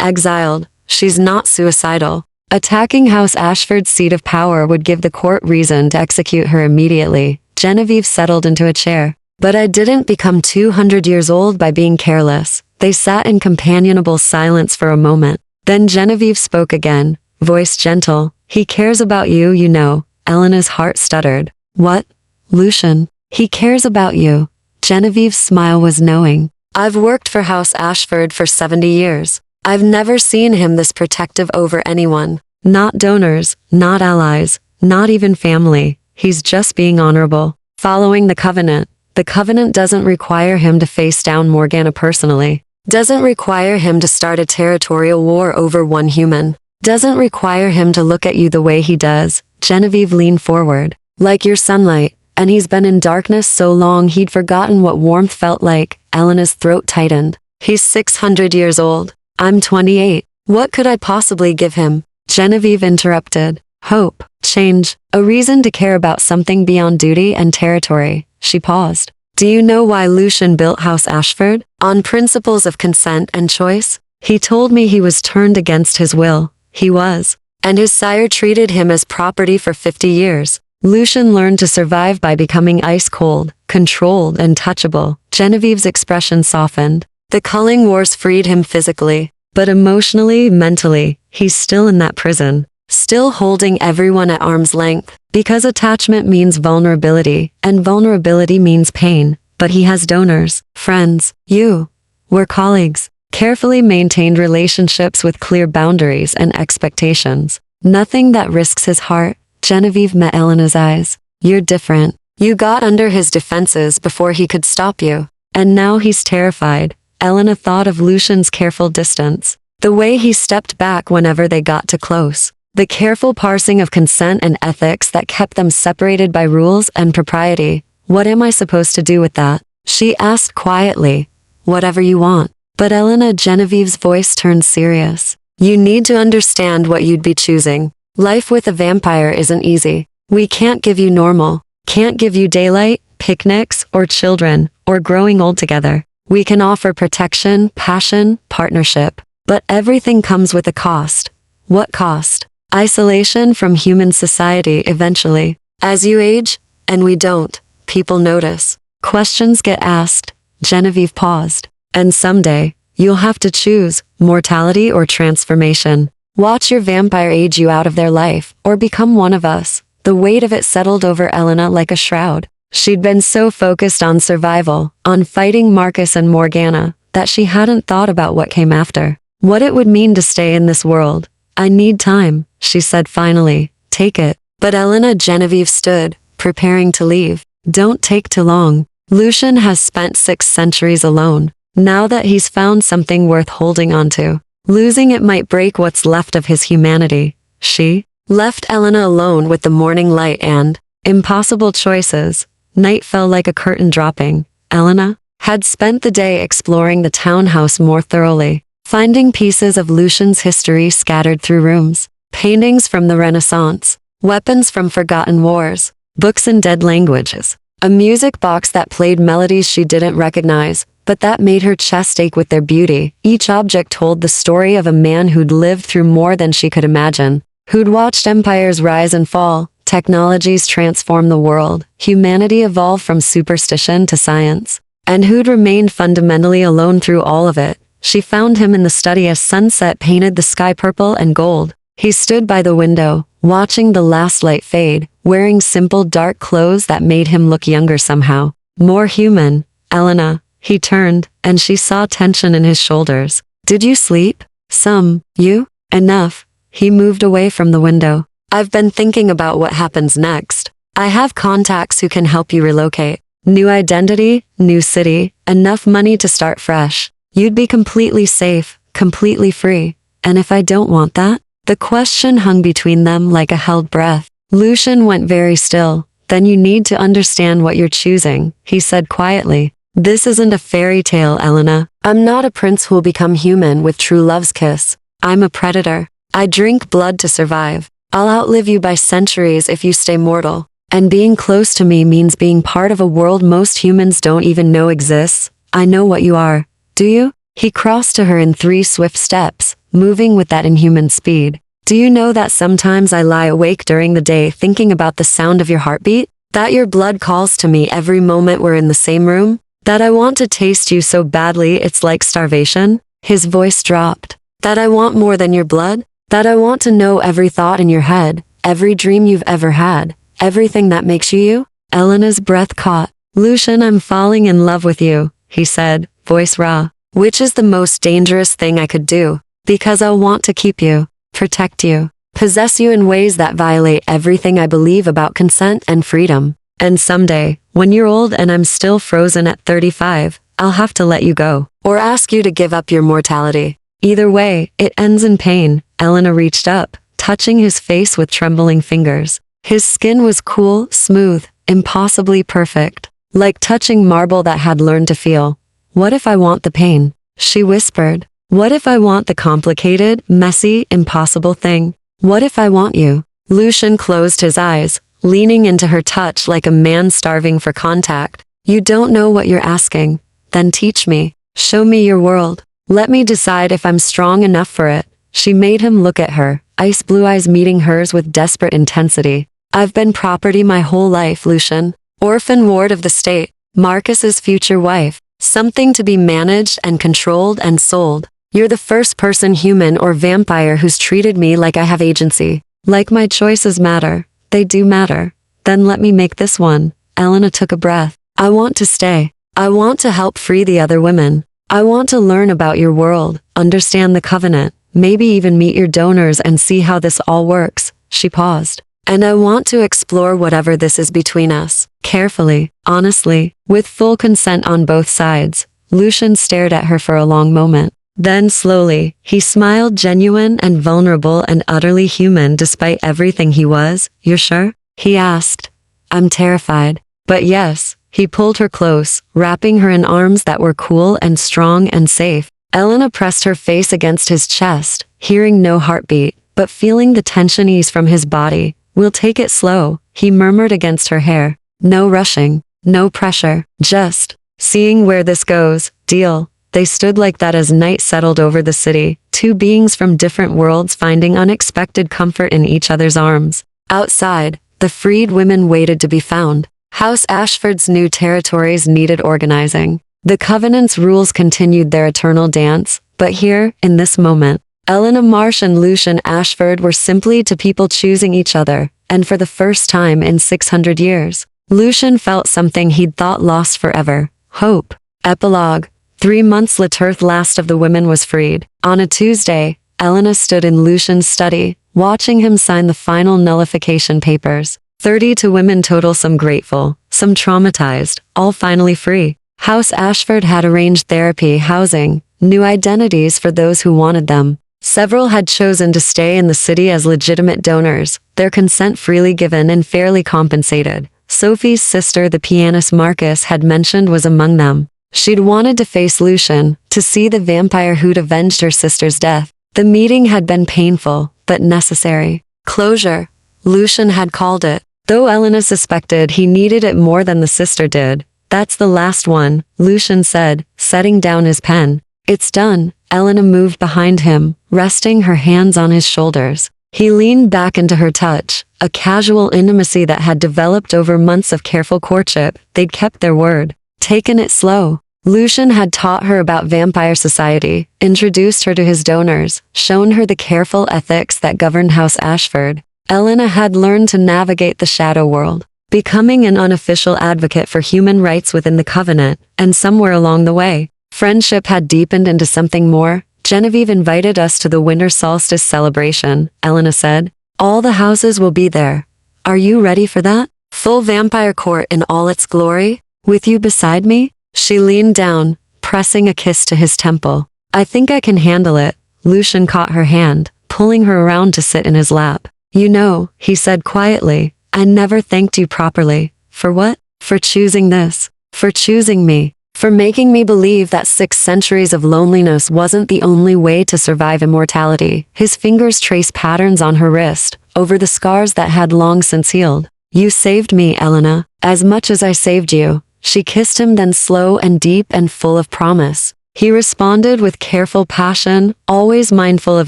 exiled. She's not suicidal. Attacking House Ashford's seat of power would give the court reason to execute her immediately. Genevieve settled into a chair. But I didn't become 200 years old by being careless. They sat in companionable silence for a moment. Then Genevieve spoke again, voice gentle. He cares about you, you know. Elena's heart stuttered. What? Lucian. He cares about you. Genevieve's smile was knowing. I've worked for House Ashford for 70 years. I've never seen him this protective over anyone. Not donors, not allies, not even family. He's just being honorable. Following the covenant. The covenant doesn't require him to face down Morgana personally. Doesn't require him to start a territorial war over one human. Doesn't require him to look at you the way he does. Genevieve leaned forward. Like your sunlight. And he's been in darkness so long he'd forgotten what warmth felt like. Elena's throat tightened. He's 600 years old. I'm 28. What could I possibly give him? Genevieve interrupted. Hope, change, a reason to care about something beyond duty and territory. She paused. Do you know why Lucian built House Ashford? On principles of consent and choice? He told me he was turned against his will. He was. And his sire treated him as property for 50 years. Lucian learned to survive by becoming ice-cold, controlled, and touchable. Genevieve's expression softened. The culling wars freed him physically, but emotionally, mentally, he's still in that prison, still holding everyone at arm's length, because attachment means vulnerability, and vulnerability means pain. But he has donors, friends, you. We're colleagues, carefully maintained relationships with clear boundaries and expectations. Nothing that risks his heart. Genevieve met Elena's eyes. You're different. You got under his defenses before he could stop you. And now he's terrified. Elena thought of Lucian's careful distance. The way he stepped back whenever they got too close. The careful parsing of consent and ethics that kept them separated by rules and propriety. What am I supposed to do with that? She asked quietly. Whatever you want. But Genevieve's voice turned serious. You need to understand what you'd be choosing. Life with a vampire isn't easy. We can't give you normal, can't give you daylight, picnics, or children, or growing old together. We can offer protection, passion, partnership. But everything comes with a cost. What cost? Isolation from human society eventually. As you age, and we don't, people notice. Questions get asked. Genevieve paused. And someday, you'll have to choose, mortality or transformation. Watch your vampire age you out of their life, or become one of us. The weight of it settled over Elena like a shroud. She'd been so focused on survival, on fighting Marcus and Morgana, that she hadn't thought about what came after. What it would mean to stay in this world. I need time, she said finally. Take it. But Genevieve stood, preparing to leave. Don't take too long. Lucian has spent 6 centuries alone. Now that he's found something worth holding onto, losing it might break what's left of his humanity. She left Elena alone with the morning light and impossible choices. Night fell like a curtain dropping. Elena had spent the day exploring the townhouse more thoroughly, finding pieces of Lucian's history scattered through rooms, paintings from the Renaissance, weapons from forgotten wars, books in dead languages, a music box that played melodies she didn't recognize, but that made her chest ache with their beauty. Each object told the story of a man who'd lived through more than she could imagine, who'd watched empires rise and fall, technologies transform the world, humanity evolve from superstition to science, and who'd remained fundamentally alone through all of it. She found him in the study as sunset painted the sky purple and gold. He stood by the window, watching the last light fade, wearing simple dark clothes that made him look younger somehow, more human. Elena. He turned, and she saw tension in his shoulders. Did you sleep? Some. You? Enough. He moved away from the window. I've been thinking about what happens next. I have contacts who can help you relocate. New identity, new city, enough money to start fresh. You'd be completely safe, completely free. And if I don't want that? The question hung between them like a held breath. Lucian went very still. Then you need to understand what you're choosing, he said quietly. This isn't a fairy tale, Elena. I'm not a prince who'll become human with true love's kiss. I'm a predator. I drink blood to survive. I'll outlive you by centuries if you stay mortal. And being close to me means being part of a world most humans don't even know exists. I know what you are. Do you? He crossed to her in 3 swift steps, moving with that inhuman speed. Do you know that sometimes I lie awake during the day thinking about the sound of your heartbeat? That your blood calls to me every moment we're in the same room? That I want to taste you so badly it's like starvation? His voice dropped. That I want more than your blood? That I want to know every thought in your head, every dream you've ever had, everything that makes you you? Elena's breath caught. Lucian, I'm falling in love with you, he said, voice raw. Which is the most dangerous thing I could do, because I'll want to keep you, protect you, possess you in ways that violate everything I believe about consent and freedom. And someday, when you're old and I'm still frozen at 35, I'll have to let you go, or ask you to give up your mortality. Either way, it ends in pain. Elena reached up, touching his face with trembling fingers. His skin was cool, smooth, impossibly perfect, like touching marble that had learned to feel. What if I want the pain? She whispered. What if I want the complicated, messy, impossible thing? What if I want you? Lucian closed his eyes, leaning into her touch like a man starving for contact. You don't know what you're asking. Then teach me. Show me your world. Let me decide if I'm strong enough for it. She made him look at her, ice blue eyes meeting hers with desperate intensity. I've been property my whole life, Lucian. Orphan ward of the state. Marcus's future wife. Something to be managed and controlled and sold. You're the first person, human or vampire, who's treated me like I have agency. Like my choices matter. They do matter. Then let me make this one. Elena took a breath. I want to stay. I want to help free the other women. I want to learn about your world, understand the covenant, maybe even meet your donors and see how this all works. She paused. And I want to explore whatever this is between us. Carefully, honestly, with full consent on both sides. Lucian stared at her for a long moment. Then slowly, he smiled, genuine and vulnerable and utterly human despite everything he was. You're sure? He asked. I'm terrified. But yes. He pulled her close, wrapping her in arms that were cool and strong and safe. Elena pressed her face against his chest, hearing no heartbeat, but feeling the tension ease from his body. We'll take it slow, he murmured against her hair. No rushing, no pressure, just seeing where this goes. Deal. They stood like that as night settled over the city, 2 beings from different worlds finding unexpected comfort in each other's arms. Outside, the freed women waited to be found. House Ashford's new territories needed organizing. The Covenant's rules continued their eternal dance, but here, in this moment, Elena Marsh and Lucian Ashford were simply 2 people choosing each other, and for the first time in 600 years, Lucian felt something he'd thought lost forever. Hope. Epilogue. 3 months later, the last of the women was freed. On a Tuesday, Elena stood in Lucian's study, watching him sign the final nullification papers. 32 women total, some grateful, some traumatized, all finally free. House Ashford had arranged therapy, housing, new identities for those who wanted them. Several had chosen to stay in the city as legitimate donors, their consent freely given and fairly compensated. Sophie's sister, the pianist Marcus had mentioned, was among them. She'd wanted to face Lucian, to see the vampire who'd avenged her sister's death. The meeting had been painful, but necessary. Closure, Lucian had called it, though Elena suspected he needed it more than the sister did. That's the last one, Lucian said, setting down his pen. It's done. Elena moved behind him, resting her hands on his shoulders. He leaned back into her touch, a casual intimacy that had developed over months of careful courtship. They'd kept their word. Taken it slow. Lucian had taught her about vampire society, introduced her to his donors, shown her the careful ethics that governed House Ashford. Elena had learned to navigate the shadow world, becoming an unofficial advocate for human rights within the Covenant, and somewhere along the way, friendship had deepened into something more. Genevieve invited us to the winter solstice celebration, Elena said. All the houses will be there. Are you ready for that? Full vampire court in all its glory? With you beside me? She leaned down, pressing a kiss to his temple. I think I can handle it. Lucian caught her hand, pulling her around to sit in his lap. You know, he said quietly, I never thanked you properly. For what? For choosing this. For choosing me. For making me believe that 6 centuries of loneliness wasn't the only way to survive immortality. His fingers traced patterns on her wrist, over the scars that had long since healed. You saved me, Elena, as much as I saved you. She kissed him, then slow and deep and full of promise. He responded with careful passion, always mindful of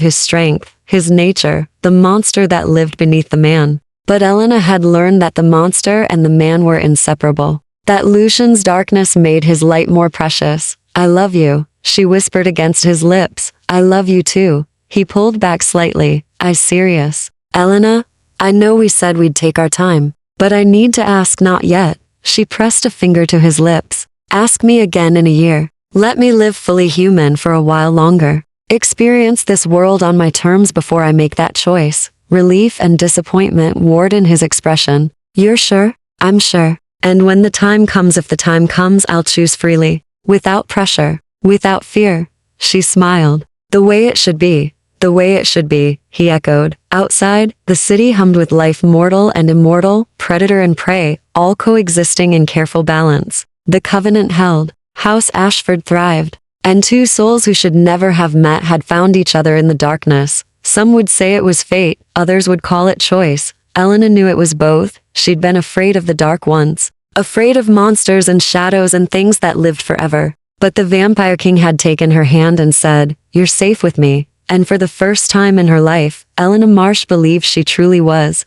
his strength, his nature, the monster that lived beneath the man. But Elena had learned that the monster and the man were inseparable. That Lucian's darkness made his light more precious. I love you, she whispered against his lips. I love you too. He pulled back slightly. I'm serious. Elena, I know we said we'd take our time, but I need to ask. Not yet. She pressed a finger to his lips. Ask me again in a year. Let me live fully human for a while longer. Experience this world on my terms before I make that choice. Relief and disappointment warred in his expression. You're sure? I'm sure. And when the time comes, if the time comes, I'll choose freely. Without pressure. Without fear. She smiled. The way it should be. The way it should be, he echoed. Outside, the city hummed with life, mortal and immortal, predator and prey, all coexisting in careful balance. The Covenant held. House Ashford thrived. And 2 souls who should never have met had found each other in the darkness. Some would say it was fate, others would call it choice. Elena knew it was both. She'd been afraid of the dark once. Afraid of monsters and shadows and things that lived forever. But the Vampire King had taken her hand and said, You're safe with me. And for the first time in her life, Elena Marsh believed she truly was.